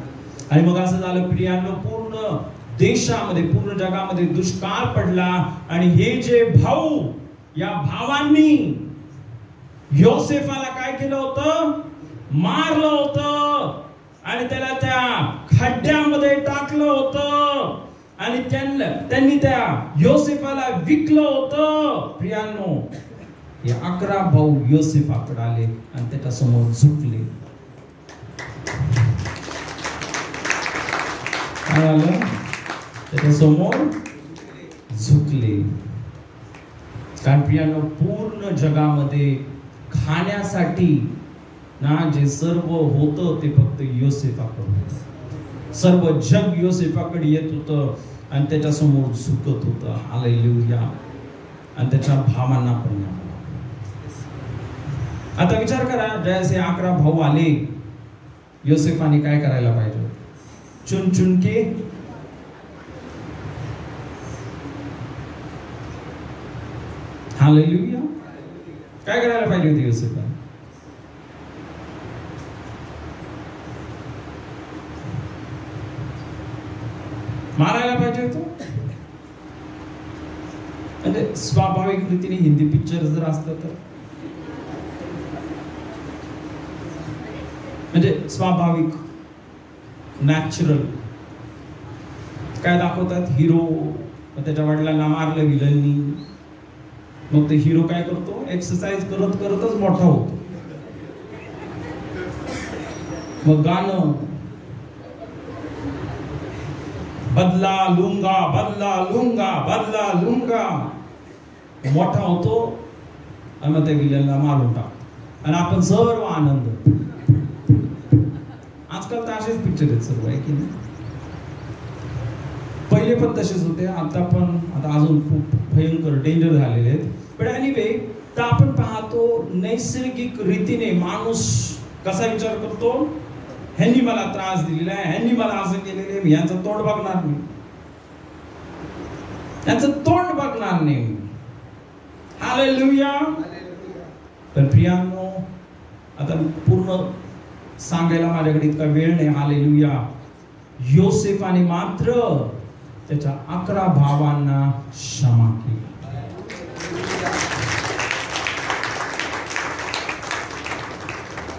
आणि मग असं झालं प्रियांनो, पूर्ण देशामध्ये, पूर्ण जगामध्ये दुष्काळ पडला. आणि हे जे भाऊ, या भावांनी योसेफाला काय केलं होतं, मारलं होतं आणि त्याला त्या खड्ड्यामध्ये टाकलं होतं आणि त्यांनी त्या योसेफाला विकलं होतं. प्रियांनो, हे 11 भाऊ योसेफाकडे आले आणि त्याच्या समोर झुकले. काय आलं, त्याच्या समोर झुकले. कारण प्रियांनो, पूर्ण जगामध्ये खाण्यासाठी ना जे सर्व होतं ते फक्त योसेफाकडे होतं. सर्व जग योसेफाकडे येत होतं आणि त्याच्या समोर झुकत होतं. हालेलुया. आणि त्याच्या भावांना पण. आता विचार करा, जैसे 11 भाऊ आले, योसेफाने काय करायला पाहिजे, चुन चुन के हालेलुया, काय करायला पाहिजे होती योसेफाने? मारायला पाहिजे होतं. म्हणजे स्वाभाविक रीतीने हिंदी पिक्चर जर असतं तर, म्हणजे स्वाभाविक नॅचरल काय दाखवतात, हिरो त्याच्या वडिलांना मारलं विलननी, मग ते हिरो काय करतो, एक्सरसाइज करत करतच मोठा होतो. मग गाणं, बदला लूंगा बदला लूंगा बदला लूंगा, मोठा होतो आणि मग त्या विलनला मारून टाकतो आणि आपण सर्व आनंद. आजकाल तर असेच पिक्चर आहेत सर्व, आहे की नाही? पहिले पण तसेच होते, आता पण, आता अजून खूप भयंकर डेंजर झालेले आहेत. पण एनिवे, तर आपण पाहतो नैसर्गिक रीतीने माणूस कसा विचार करतो, ह्यांनी मला त्रास दिलेला आहे, ह्यांनी मला असं केलेलं आहे, मी यांचं तोंड बघणार नाही, यांचं तोंड बघणार नाही. हालेलुया. पण प्रियांनो, आता पूर्ण सांगायला माझ्याकडे इतका वेळ नाही. हालेलुया. योसेफाने मात्र त्याच्या 11 भावांना क्षमा केली.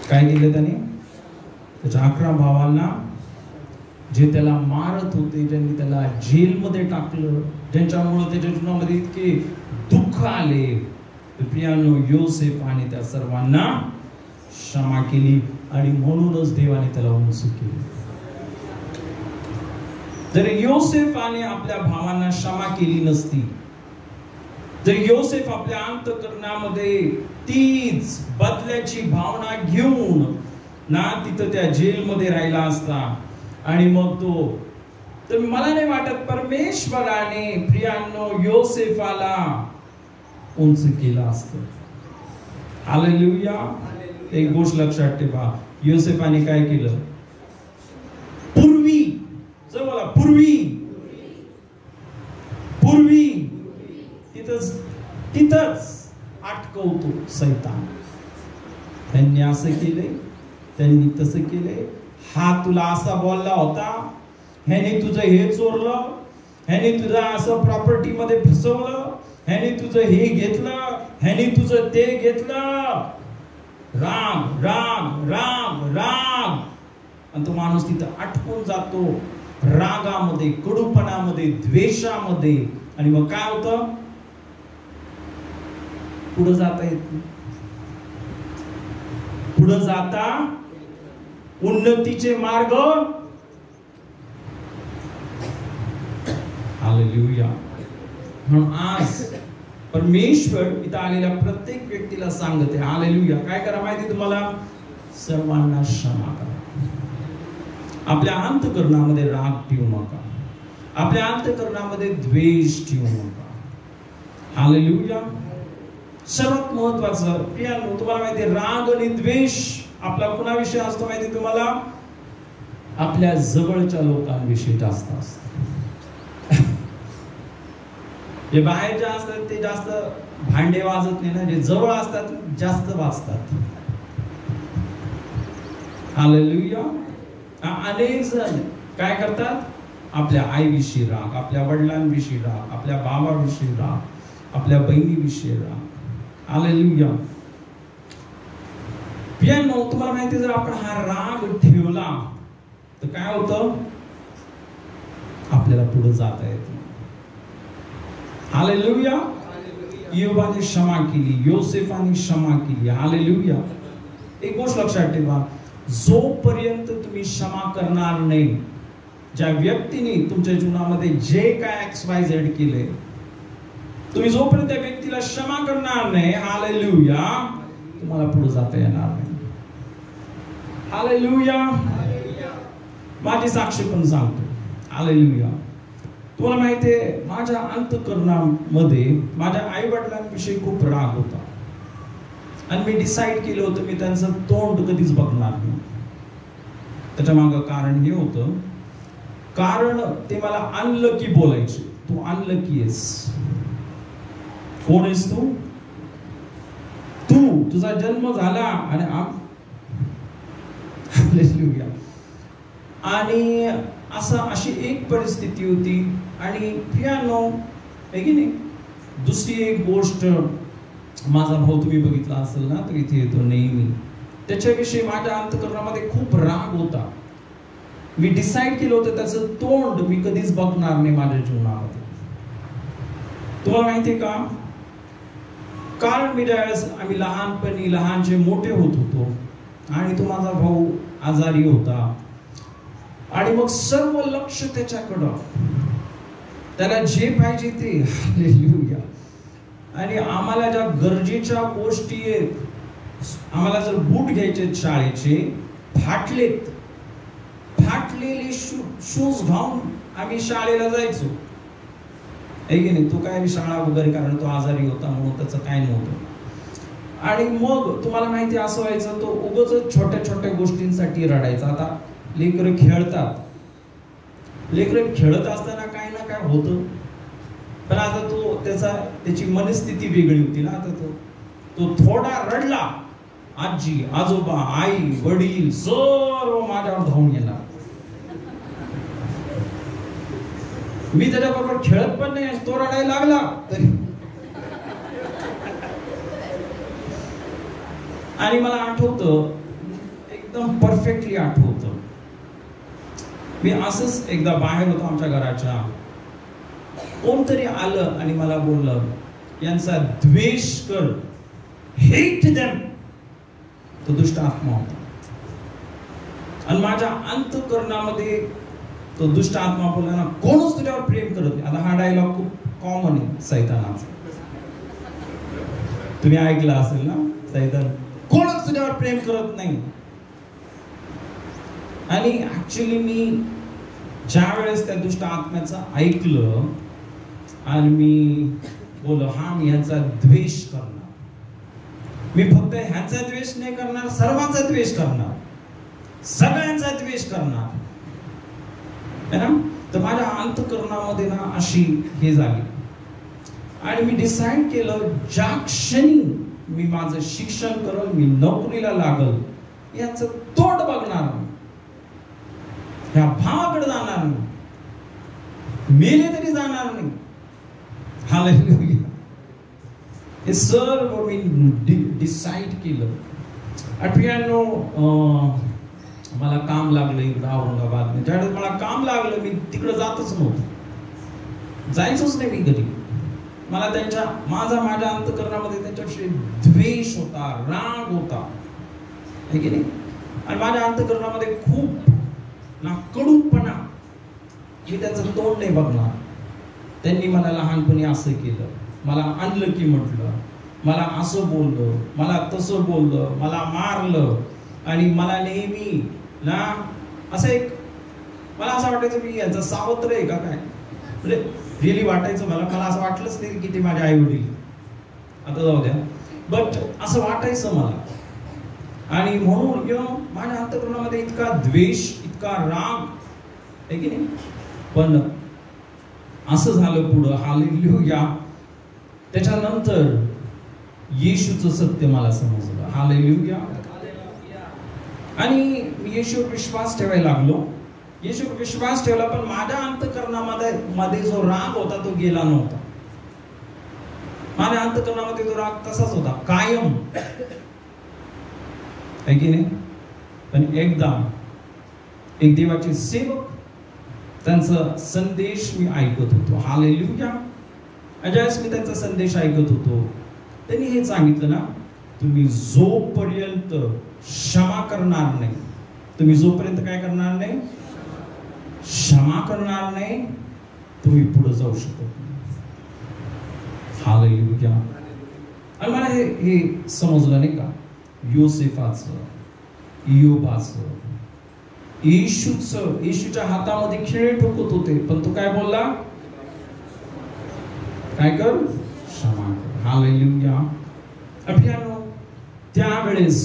काय केलं त्याने? त्याच्या 11 भावांना, जे त्याला मारत होते, ज्यांनी त्याला जेलमध्ये टाकलं, ज्यांच्यामुळे त्याच्या जीवनामध्ये इतके दुःख आले, प्रियांनो, योसेफाने त्या सर्वांना क्षमा केली आणि म्हणूनच देवाने त्याला उंच केले. जर योसेफाने आपल्या भावांना क्षमा केली नसती, जर योसेफ आपल्या अंतःकरणामध्ये तीच बदल्याची भावना घेऊन ना तिथं त्या जेलमध्ये राहिला असता, आणि मग तो, तर मला नाही वाटत परमेश्वराने प्रियांनो योसेफाला उंच केलं असतं. हालेलुया. एक गोष्ट लक्षात ठेवा, योसेफाने काय केलं? पूर्वी, जवळ पूर्वी तिथंच अटकवतो सैतान. त्यांनी असं केलंय, त्यांनी तसं केलंय, हा तुला असा बोलला होता, ह्याने तुझं हे चोरलं, ह्याने तुझं असं प्रॉपर्टी मध्ये फसवलं, ह्याने तुझं हे घेतलं, ह्याने तुझं ते घेतलं. राग राग राग राग. आणि तो माणूस तिथं अटकून जातो रागामध्ये, कडूपणामध्ये, द्वेषामध्ये. आणि मग काय होतं? पुढे जाता येत नाही. पुढे जाता उन्नतीचे मार्ग. हालेलुया. म्हणून आज परमेश्वर इथं आलेल्या प्रत्येक व्यक्तीला सांगते, हालेलुया, काय करा माहिती तुम्हाला? सर्वांना क्षमा करा. आपल्या अंतःकरणामध्ये राग ठेवू नका, आपल्या अंतःकरणामध्ये द्वेष ठेवू नका. हालेलुया. सर्वात महत्वाचं प्रियांनो, तुम्हाला माहिती आहे, राग आणि द्वेष आपला कुणाविषयी असतो माहिती तुम्हाला? आपल्या जवळच्या लोकांविषयी जास्त असतो. जे बाहेरचे असतात ते जास्त भांडे वाजत नाही ना, जे जवळ असतात जास्त वाजतात. हालेलुया. अनेक जण काय करतात? आपल्या आईविषयी राग, आपल्या वडिलांविषयी राग, आपल्या भावाविषयी राग, आपल्या बहिणीविषयी राग. हालेलुया. प्रियांनो, तुम्हाला माहिती, जर आपण हा राग ठेवला तर काय होतं? आपल्याला पुढे जाता येत. हालेलुया. योबाने क्षमा केली, योसेफाने क्षमा केली. हालेलुया. एक गोष्ट लक्षात ठेवा, जोपर्यंत तुम्ही क्षमा करणार नाही, ज्या व्यक्तीने तुमच्या जीवनामध्ये जे काय XYZ केले, तुम्ही जोपर्यंत त्या व्यक्तीला क्षमा करणार नाही, हालेलुया, तुम्हाला पुढे जाता येणार नाही. हालेलुया. माझी साक्षी पण सांगतो. हालेलुया. तुम्हाला माहिती आहे, माझ्या अंतःकरणामध्ये माझ्या आई वडिलांविषयी खूप राग होता, आणि मी डिसाईड केलं होतं मी त्यांचं तोंड कधीच बघणार नाही. त्याच्या मागं कारण हे होतं, कारण ते मला अनलकी बोलायचे. तू अनलकी आहेस. कोण आहेस तू? तुझा जन्म झाला आणि आणि अशी एक परिस्थिती होती. आणि प्रियांनो, आहे की नाही, दुसरी एक गोष्ट, माझा भाऊ तुम्ही बघितला असेल ना, तर इथे येतो नेहमी, त्याच्याविषयी माझ्या अंतःकरणामध्ये खूप राग होता. मी डिसाईड केलं होतं त्याचं तोंड मी कधीच बघणार नाही माझ्या जीवनामध्ये. तुम्हाला माहितीये का? कारण मी ज्यावेळेस आम्ही लहानपणी लहानचे मोठे होत होतो, आणि तो माझा भाऊ आजारी होता, आणि मग सर्व लक्ष त्याच्याकडं, त्याला जे पाहिजे ते. हालेलुया. आणि आम्हाला ज्या गरजेच्या गोष्टी आहेत, आम्हाला जर बूट घ्यायचे शाळेचे, फाटलेले शूज घालून आम्ही शाळेला जायचो, आहे की नाही? तो काय शाळा वगैरे, कारण तो आजारी होता म्हणून त्याचं काय नव्हतं. आणि मग तुम्हाला माहिती असं व्हायचं, तो उगाच छोट्या छोट्या गोष्टींसाठी रडायचा. आता लेकरं खेळतात, लेकरं खेळत असताना काही ना काय होतं, पण आता तो त्याची मनस्थिती वेगळी होती ना. आता तो थोडा रडला, आजी आजोबा आई वडील सर्व माझ्यावर धावून येणार. मी त्याच्याबरोबर खेळत पण नाही, तो रडायला लागला तरी. आणि मला आठवतं, एकदम परफेक्टली आठवतं, मी असंच एकदा बाहेर होतो आमच्या घराच्या, कोणतरी आलं आणि मला बोललं, यांचा द्वेष कर, हेट देम. तो दुष्ट आत्मा होता. आणि माझ्या अंतःकरणामध्ये तो दुष्ट आत्मा बोलला ना, कोणच तुझ्यावर प्रेम करत नाही. आता हा डायलॉग खूप कॉमन आहे सैतानाचा, तुम्ही ऐकला असेल ना, सैतान कोणच तुझ्यावर प्रेम करत नाही. आणि ऍक्च्युली मी ज्या वेळेस त्या दुष्ट आत्म्याचं ऐकलं आणि मी बोललो, हा मी ह्यांचा द्वेष करणार. मी फक्त ह्यांचा द्वेष नाही करणार, सर्वांचा द्वेष करणार, सगळ्यांचा द्वेष करणार. है ना? तर माझ्या अंतःकरणामध्ये ना अशी हे झाली. आणि मी डिसाईड केलं, ज्या क्षणी मी माझं शिक्षण करल, मी नोकरीला लागल, याचं तोड बघणार नाही, ह्या भावाकडे जाणार नाही, मेले तरी जाणार नाही. हालेलुया. हे सर्व मी डिसाईड केलं. आठव्यानो मला काम लागलं इकडं औरंगाबाद. ज्यावेळेस मला काम लागलं, मी तिकडे जातच नव्हतं, जायचंच नाही मी घरी. मला माझ्या अंतःकरणामध्ये त्यांच्याविषयी द्वेष होता, राग होता, है की नाही? आणि माझ्या अंतःकरणामध्ये खूप ना कडूपणा. मी त्याचं तोंड नाही बघणार. त्यांनी मला लहानपणी असं केलं, मला आणलं की म्हटलं, मला असं बोललं, मला तसं बोललं, मला मारलं. आणि मला नेहमी ना असं मला असं वाटायचं, मी यांचा सावत्र आहे का काय, रिअली वाटायचं मला. असं वाटलंच नाही की ते माझे आई वडील, आता जाऊ द्या, बट असं वाटायचं मला. आणि म्हणून माझ्या अंतःकरणामध्ये इतका द्वेष, इतका राग, आहे की नाही. पण असं झालं पुढं, हालेलुया. त्याच्यानंतर येशूचं सत्य मला समजलं, हालेलुया. आणि मी येशूवर विश्वास ठेवायला लागलो, येशूवर विश्वास ठेवला. पण माझ्या अंतःकरणामध्ये जो राग होता तो गेला नव्हता. माझ्या अंतःकरणामध्ये तो राग तसाच होता कायम, है की नाही. पण एकदा एक देवाचे सेवक, त्यांचा संदेश मी ऐकत होतो, हालेलुया. ज्यावेळेस मी त्यांचा संदेश ऐकत होतो, त्यांनी हे सांगितलं ना, तुम्ही जोपर्यंत क्षमा करणार नाही, तुम्ही जोपर्यंत काय करणार नाही, क्षमा करणार नाही, तुम्ही पुढे जाऊ शकत नाही. हालेलुया. आणि मला हे समजलं नाही का, योसेफाचं, इयोबाचं, येशूच्या हातामध्ये खिळे ठोकत होते, पण तो काय बोलला, काय कर, क्षमा कर. हालेलुया. अभियानो त्यावेळेस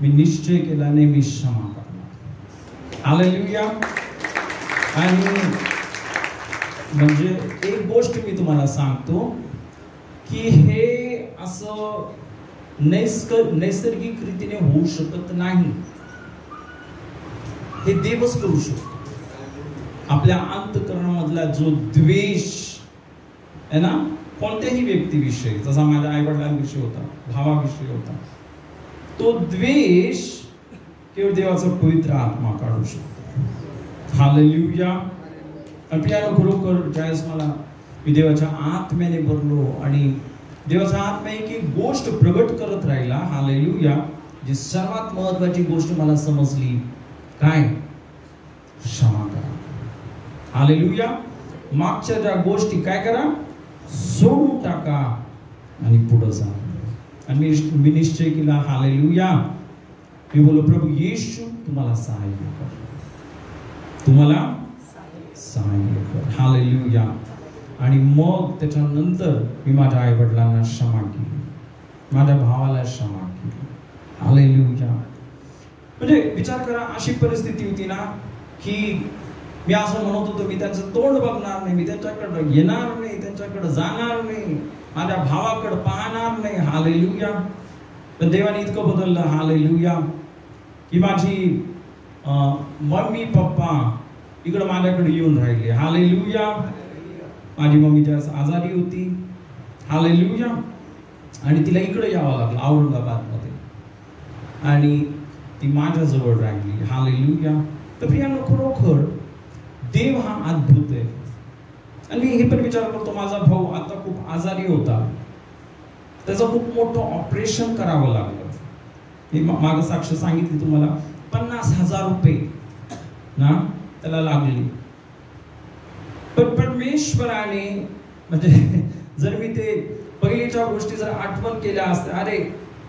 मी निश्चय केला, नाही मी क्षमा करणार. हालेलुया. आणि म्हणजे एक गोष्ट मी तुम्हाला सांगतो की हे असं नैसर्गिक रीतीने होऊ शकत नाही. हे देवच करू शकतो. आपल्या अंतःकरणामधला जो द्वेष आहे ना, कोणत्याही व्यक्तीविषयी, जसा माझ्या आई वडिलांविषयी होता, भावाविषयी होता, तो द्वेष केवळ देवाचा पवित्र आत्मा काढू शकतो. हालेलुया. आपल्याला खरोखर ज्यावेळेस मी देवाच्या आत्म्याने भरलो आणि देवाचा आत्मा एक गोष्ट प्रगट करत राहिला, हालेलुया. जी सर्वात महत्वाची गोष्ट मला समजली, काय, क्षमा करा. हालेलुया. मागच्या ज्या गोष्टी काय करा, सोडून टाका आणि पुढे जा. आणि मी निश्चय केला, हालेलुया. मी बोललो, प्रभू येशू तुम्हाला सहाय्य कर, तुम्हाला सहाय्य कर. हालेलुया. आणि मग त्याच्यानंतर मी माझ्या आई वडिलांना क्षमा केली. माझ्या भावाला क्षमा केली. हालेलुया. म्हणजे विचार करा, अशी परिस्थिती होती ना की मी असं म्हणत होतो, मी त्यांचं तोंड बघणार नाही, मी त्यांच्याकडे येणार नाही, त्यांच्याकडे जाणार नाही, माझ्या भावाकडे पाहणार नाही. हालेलुया. पण देवाने इतकं बदललं. हालेलुया. की माझी मम्मी पप्पा इकडे माझ्याकडे येऊन राहिले. हालेलुया. माझी मम्मी त्यावेळेस आजारी होती. हालेलुया. आणि तिला इकडे यावं लागलं औरंगाबादमध्ये, आणि ती माझ्याजवळ राहिली. हालेलुया. तर प्रियांनो, खरोखर देव हा अद्भुत आहे. आणि मी हे पण विचार करतो, माझा भाऊ आता खूप आजारी होता, त्याचं खूप मोठं ऑपरेशन करावं लागलं. मी मागं साक्ष सांगितली तुम्हाला, 50,000 रुपये ना त्याला लागली. पण परमेश्वराने, म्हणजे जर मी ते पहिलीच्या गोष्टी जर आठवण केल्या असत्या, अरे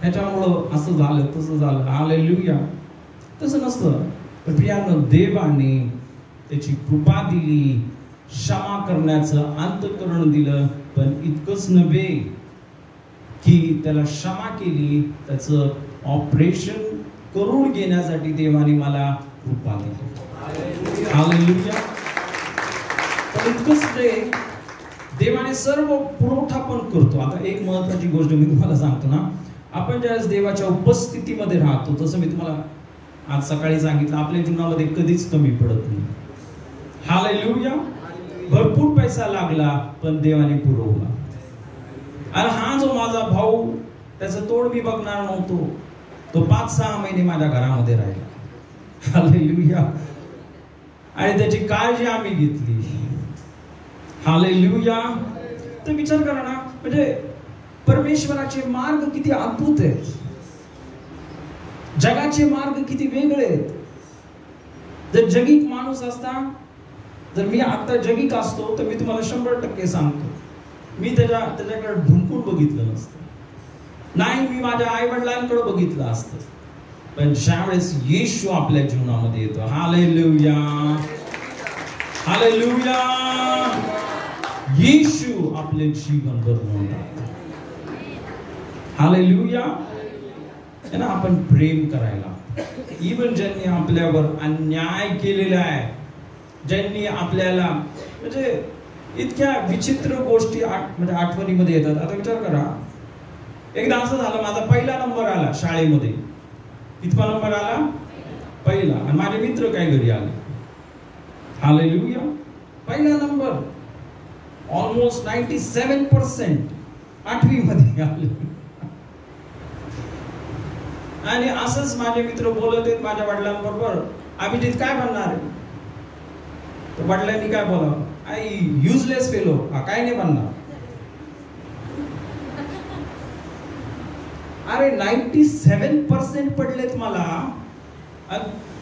ह्याच्यामुळं असं झालं तसं झालं, हालेलुया, तसं नसतं. पण प्रियांनो, देवाने त्याची कृपा दिली, क्षमा करण्याचं अंतःकरण दिलं. पण इतकंच नव्हे की त्याला क्षमा केली, त्याचं ऑपरेशन करून घेण्यासाठी देवाने मला कृपा दिली. हालेलुया. पण इतकंच नाही, देवाने सर्व पुरवठा पण करतो. आता एक महत्वाची गोष्ट मी तुम्हाला सांगतो ना, आपण ज्यावेळेस देवाच्या उपस्थितीमध्ये राहतो, तसं मी तुम्हाला आज सकाळी सांगितलं, आपल्या जीवनामध्ये कधीच कमी पडत नाही. हालेलुया. भरपूर पैसा लागला पण देवाने पुरवला. आणि हा जो माझा भाऊ, त्याचं तोड मी बघणार नव्हतो, तो 5-6 महिने माझ्या घरामध्ये राहिला. हालेलुया. आणि त्याची काळजी आम्ही घेतली. हालेलुया. तर विचार करा ना, म्हणजे परमेश्वराचे मार्ग किती अद्भुत आहेत, जगाचे मार्ग किती वेगळे आहेत. जर जगिक माणूस असता, जर मी आता जगिक असतो, तर मी तुम्हाला 100% सांगतो, मी त्याच्याकडे ढुंकून बघितलं नसतं, नाही मी माझ्या आई वडिलांकडे बघितलं असतं. पण ज्यावेळेस येशू आपल्या जीवनामध्ये येतो, हालेलुया, हालेलुया, येशू आपले जीवन बदलून टाकतो. हालेलुया. ना आपण प्रेम करायला, इवन ज्यांनी आपल्यावर अन्याय केलेला आहे, ज्यांनी आपल्याला म्हणजे इतक्या विचित्र गोष्टी म्हणजे आठवणीमध्ये येतात. आता विचार करा, एकदा असं झालं, माझा पहिला नंबर आला शाळेमध्ये. कितवा नंबर आला? पहिला. आणि माझे मित्र काय घरी आले. हालेलुया. पहिला नंबर, ऑलमोस्ट 97% 8वी मध्ये आले. आणि असंच माझे मित्र बोलत आहेत माझ्या वडिलांबरोबर, अभिजित काय बनणार आहे? तर वडिलांनी काय बोलावं, आई युजलेस फेलो, काय नाही बनणार. अरे 97% पडलेत मला.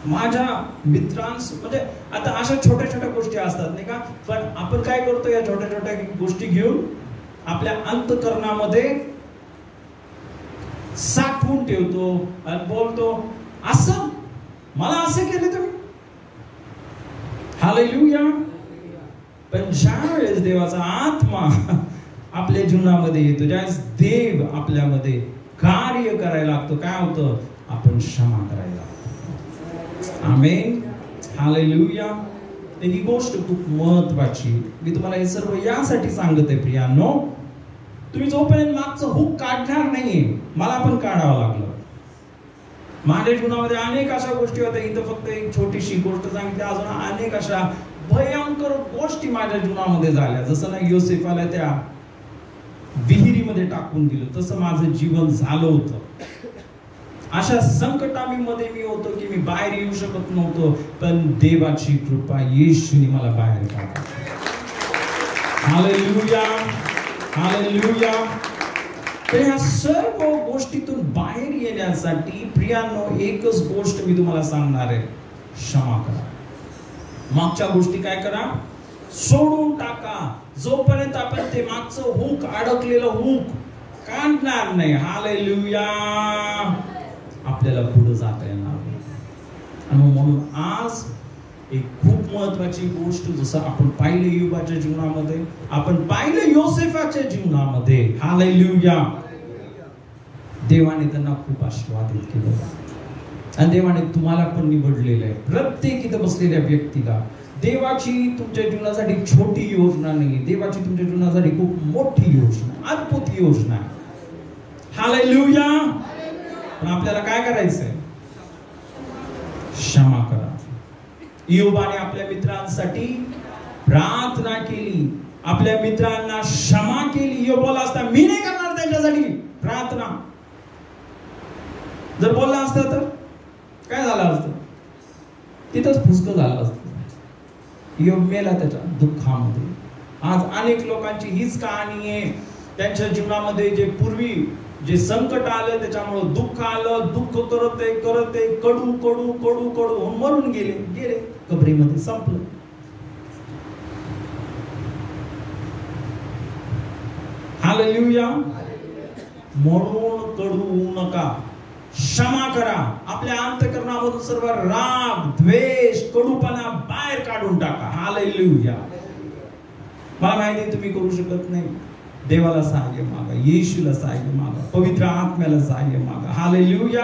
माझ्या मित्रांस म्हणजे आता अशा छोट्या छोट्या गोष्टी असतात नाही का, पण आपण काय करतो, या छोट्या छोट्या गोष्टी घेऊन आपल्या अंतःकरणामध्ये साठवून ठेवतो आणि बोलतो, असं मला असं केलं तुम्ही. हालेलुया. पण ज्यावेळेस देवाचा आत्मा आपल्या जीवनामध्ये येतो, ज्यावेळेस देव आपल्यामध्ये कार्य करायला लागतो, काय होतं, आपण क्षमा करायला लागतो. आमेन. हालेलुया. ही गोष्ट खूप महत्वाची. मी तुम्हाला हे सर्व यासाठी सांगत आहे प्रियांनो, तुम्ही जोपर्यंत मागचं हुक काढणार नाहीये, मला पण काढावं लागलं. माझ्या जीवनामध्ये अनेक अशा गोष्टी होत्या. इथं फक्त एक छोटीशी गोष्ट सांगितली, अजून अनेक अशा भयंकर गोष्टी माझ्या जीवनामध्ये झाल्या. जसं ना योसेफाला त्या विहिरीमध्ये टाकून दिलं, तसं माझं जीवन झालं होतं. अशा संकटामध्ये मी होतो की मी बाहेर येऊ शकत नव्हतो, पण देवाची कृपा, येशूने मला बाहेर काढलं. Hallelujah, hallelujah. तर ह्या सर्व गोष्टीतून बाहेर येण्यासाठी प्रियांनो, एकच गोष्ट मी तुम्हाला सांगणार आहे, क्षमा करा. मागच्या गोष्टी काय करा, सोडून टाका. जोपर्यंत आपण ते मागचं हुक, अडकलेलं हुक काढणार नाही, हालेलुया, आपल्याला पुढे जाता येणार नाही. आणि म्हणून आज एक खूप महत्वाची गोष्ट, जसं आपण पाहिलं युबाच्या जीवनामध्ये, आपण पाहिलं योसेफाच्या जीवनामध्ये, हालेलुया, देवाने त्यांना खूप आशीर्वादित केलं आणि देवाने तुम्हाला पण निवडलेलं आहे. प्रत्येक इथं बसलेल्या व्यक्तीला देवाची तुमच्या जीवनासाठी छोटी योजना नाही, देवाची तुमच्या जीवनासाठी खूप मोठी योजना, अद्भुत योजना आहे. हालेलुया. पण आपल्याला काय करायचंय? क्षमा करा. इयोबाने आपल्या मित्रांसाठी प्रार्थना केली, आपल्या मित्रांना क्षमा केली. इयोब बोलला असता मी नाही करणार त्यांच्यासाठी प्रार्थना. जर बोलला असता तर काय झालं असतं? तिथंच फुसकं झालं असतं. इयोब मेला त्याच्या दुःखामध्ये. आज अनेक लोकांची हीच कहाणी आहे. त्यांच्या जीवनामध्ये जे पूर्वी जे संकट आलं, त्याच्यामुळे दुःख आलं, दुःख करत कडू कडू कडू कडू होऊन मरून गेले कबरीमध्ये, संपलं. हालेलुया. म्हणून कडू होऊ नका, क्षमा करा. आपल्या अंतःकरणामधून सर्व राग, द्वेष, कडूपणा बाहेर काढून टाका. हालेलुया. मला माहिती तुम्ही करू शकत नाही. देवाला सहाय्य मागा, येशूला सहाय्य मागा, पवित्र आत्म्याला सहाय्य मागा. हालेलुया.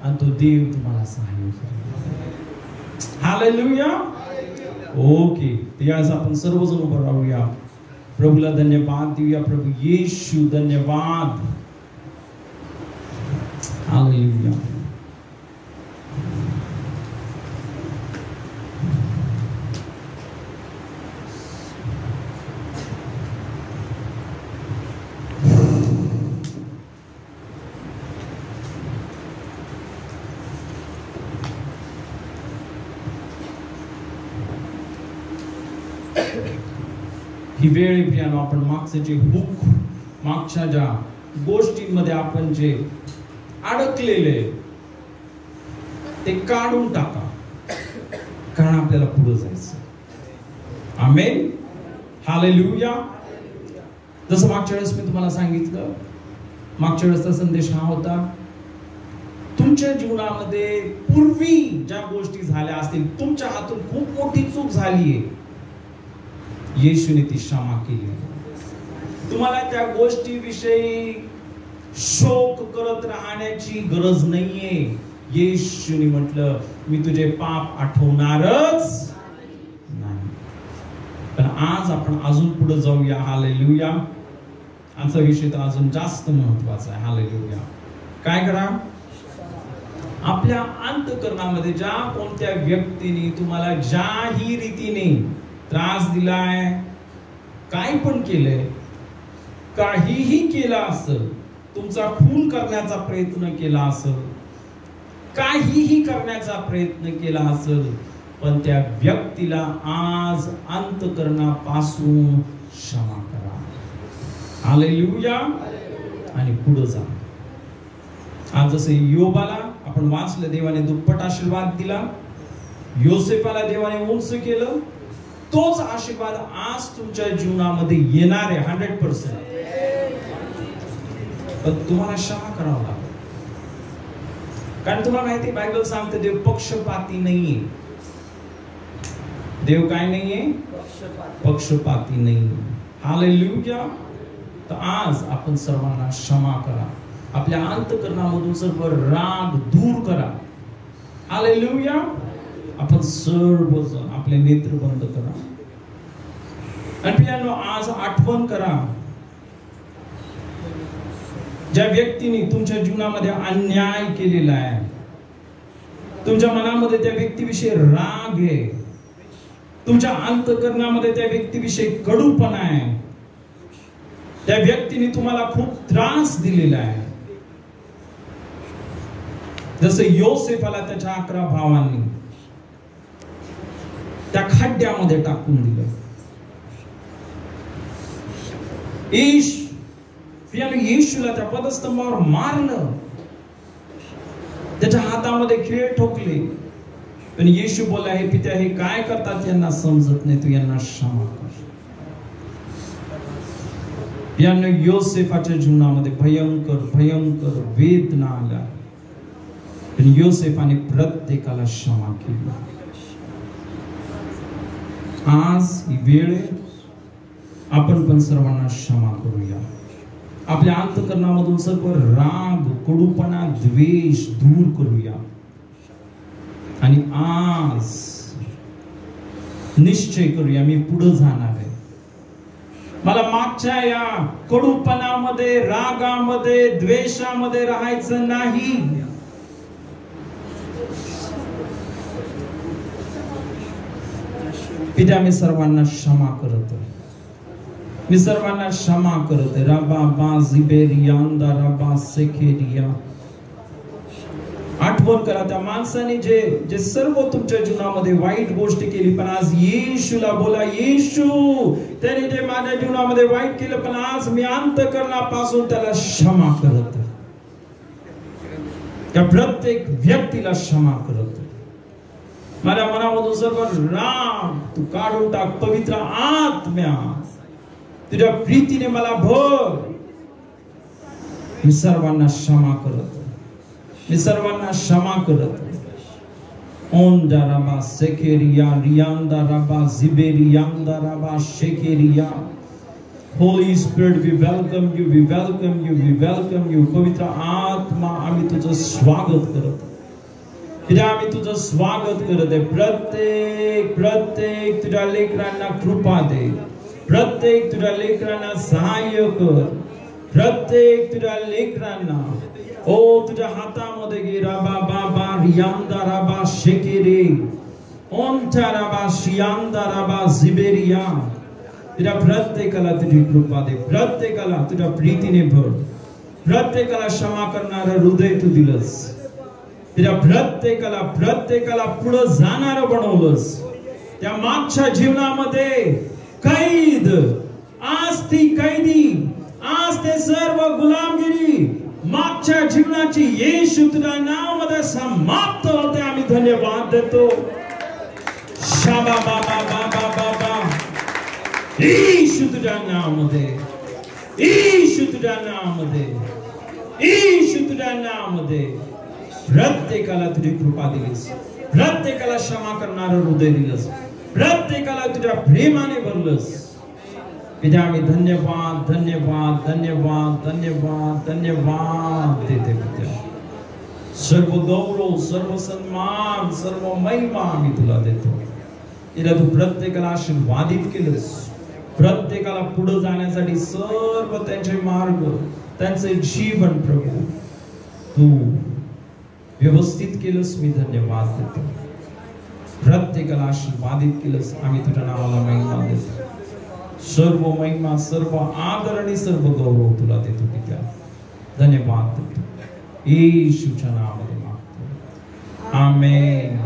आणि तो देव तुम्हाला सहाय्य करेल. हालेलुया. ओके. त्यावेळेस आपण सर्वजण उभं राहूया. प्रभूला धन्यवाद देऊया. प्रभू येशू धन्यवाद. हालेलुया. ही वेळ प्रियानो, आपण मागचे जे हुक, मागच्या ज्या गोष्टींमध्ये आपण जे अडकलेले ते काढून टाका, कारण आपल्याला पुढे जायचं. आमेन. हालेलुया. जसं मागच्या वेळेस मी तुम्हाला सांगितलं, मागच्या वेळेसचा संदेश हा होता, तुमच्या जीवनामध्ये पूर्वी ज्या गोष्टी झाल्या असतील, तुमच्या हातून खूप मोठी चूक झालीये, येशूने ती क्षमा केली. तुम्हाला त्या गोष्टीविषयी शोक करत राहण्याची गरज नाहीये. येशूने म्हटलं मी तुझे पाप आठवणारच नाही. पण आज आपण अजून पुढे जाऊया. हालेलुया. आजचा विषय तर अजून जास्त महत्वाचा आहे. हालेलुया. काय करा? आपल्या अंतःकरणामध्ये ज्या कोणत्या व्यक्तीने तुम्हाला ज्याही रीतीने त्रास दिलाय, काय पण केलंय, काहीही केलं असेल, तुमचा खून करण्याचा प्रयत्न केला असेल, काहीही करण्याचा प्रयत्न केला असेल, पण त्या व्यक्तीला आज अंतःकरणापासून क्षमा करा. हालेलुया. आणि पुढे जा. आज जसं इयोबाला आपण वाचलं, देवाने दुप्पट आशीर्वाद दिला, योसेफाला देवाने उंच केलं, तोच आशीर्वाद आज तुमच्या जीवनामध्ये येणार आहे 100%. पण तुम्हाला क्षमा करावं लागेल, कारण तुम्हाला माहिती बायबल सांगते देव पक्षपाती नाहीये. देव काय नाहीये? पक्षपाती नाहीये. हालेलुया. तर आज आपण सर्वांना क्षमा करा. आपल्या अंतःकरणामधून सर्व राग दूर करा. हालेलुया. आपण सर्वजण आपले नेत्र बंद करा. आणि प्रियांनो, आज आठवण करा, ज्या व्यक्तीने तुमच्या जीवनामध्ये अन्याय केलेला आहे, तुमच्या मनामध्ये त्या व्यक्तीविषयी राग आहे, तुमच्या अंतःकरणामध्ये त्या व्यक्तीविषयी कडूपणा आहे, त्या व्यक्तीने तुम्हाला खूप त्रास दिलेला आहे. जसं योसेफाला त्याच्या 11 भावांनी त्या खड्ड्यामध्ये टाकून दिलं. येशूला त्या पदस्तंभावर मारलं, त्याच्या हातामध्ये खिळे ठोकले. पण येशू बोला, हे पित्या, हे काय करतात यांना समजत नाही, तू यांना क्षमा कर. यांना योसेफाच्या जीवनामध्ये भयंकर भयंकर वेदना आल्या, पण योसेफाने प्रत्येकाला क्षमा केली. आज ही वेळ आहे, आपण पण सर्वांना क्षमा करूया. आपल्या अंतःकरणामधून सर्व राग, कडूपणा द्वेष दूर करूया आणि आज निश्चय करूया मी पुढे जाणार आहे. मला मागच्या या कडूपणामध्ये, रागामध्ये, द्वेषामध्ये राहायचं नाही. पिता मी सर्वांना क्षमा करतो, मी सर्वांना क्षमा करते. रबा बा जिबेरियांदा रबा सेकेरिया. आठवण करा त्या माणसाने जे सर्व तुमच्या जीवनामध्ये वाईट गोष्ट केली, पण आज येशूला बोला, येशू त्याने जे माझ्या जीवनामध्ये वाईट केलं, पण आज मी अंतःकरणापासून त्याला क्षमा करतो. त्या प्रत्येक व्यक्तीला क्षमा करतो. माझ्या मनामधून सर्व राग तू काढून टाक. पवित्र आत्म्या तुझ्या प्रीतीने मला भर. मी सर्वांना क्षमा करतो, मी सर्वांना क्षमा करतो. ओंदा रबा सेकेरिया रियांदा रबा जिबेरियांदा रबा शेकेरिया. Holy spirit we welcome you, we welcome you, we welcome you. पवित्र आत्मा आम्ही तुझं स्वागत करतो. पिता आम्ही तुझं स्वागत करत आहे. प्रत्येक तुझ्या लेकरांना कृपा दे. प्रत्येक तुझ्या लेकरांना सहाय्य कर. प्रत्येक तुझ्या लेकरांना ओ तुझ्या हातामध्ये घे. राबा बाबा रियांदा राबा शेकेरे ओंटा राबा शियांदा राबा जिबेरिया. तुझ्या प्रत्येकाला तुझी कृपा दे. प्रत्येकाला तुझ्या प्रीतीने भर. प्रत्येकाला क्षमा करणारं हृदय तू दिलंस. तुझ्या प्रत्येकाला पुढे जाणार बनवलंस. त्या मागच्या जीवनामध्ये कैद, आज ती कैदी, आज ते सर्व गुलामगिरी मागच्या जीवनाची येशू तुझ्या नावामध्ये समाप्त होते. आम्ही धन्यवाद देतो. शाबा बाबा बाबा बाबा. येशू तुझ्या नावामध्ये, येशू तुझ्या नावामध्ये, येशू तुझ्या नावामध्ये प्रत्येकाला तुझी कृपा दिलीस. प्रत्येकाला क्षमा करणारं हृदय दिलंस. प्रत्येकाला तुझ्या प्रेमाने भरलंस. पिता आम्ही धन्यवाद धन्यवाद धन्यवाद धन्यवाद धन्यवाद देते. पिता सर्व गौरव, सर्व सन्मान, सर्व महिमा आम्ही तुला देतो. तिला तू प्रत्येकाला आशीर्वादित केलंस. प्रत्येकाला पुढे जाण्यासाठी सर्व त्यांचे मार्ग, त्यांचे जीवन प्रभू तू व्यवस्थित केलंस. मी धन्यवाद देतो. प्रत्येकाला आशीर्वादित केलंस. आम्ही तुझ्या नावाला महिमा देतो. सर्व महिमा, सर्व आदर आणि सर्व गौरव तुला देतो. पिता धन्यवाद देतो. येशूच्या नावामध्ये मागतो. आमेन.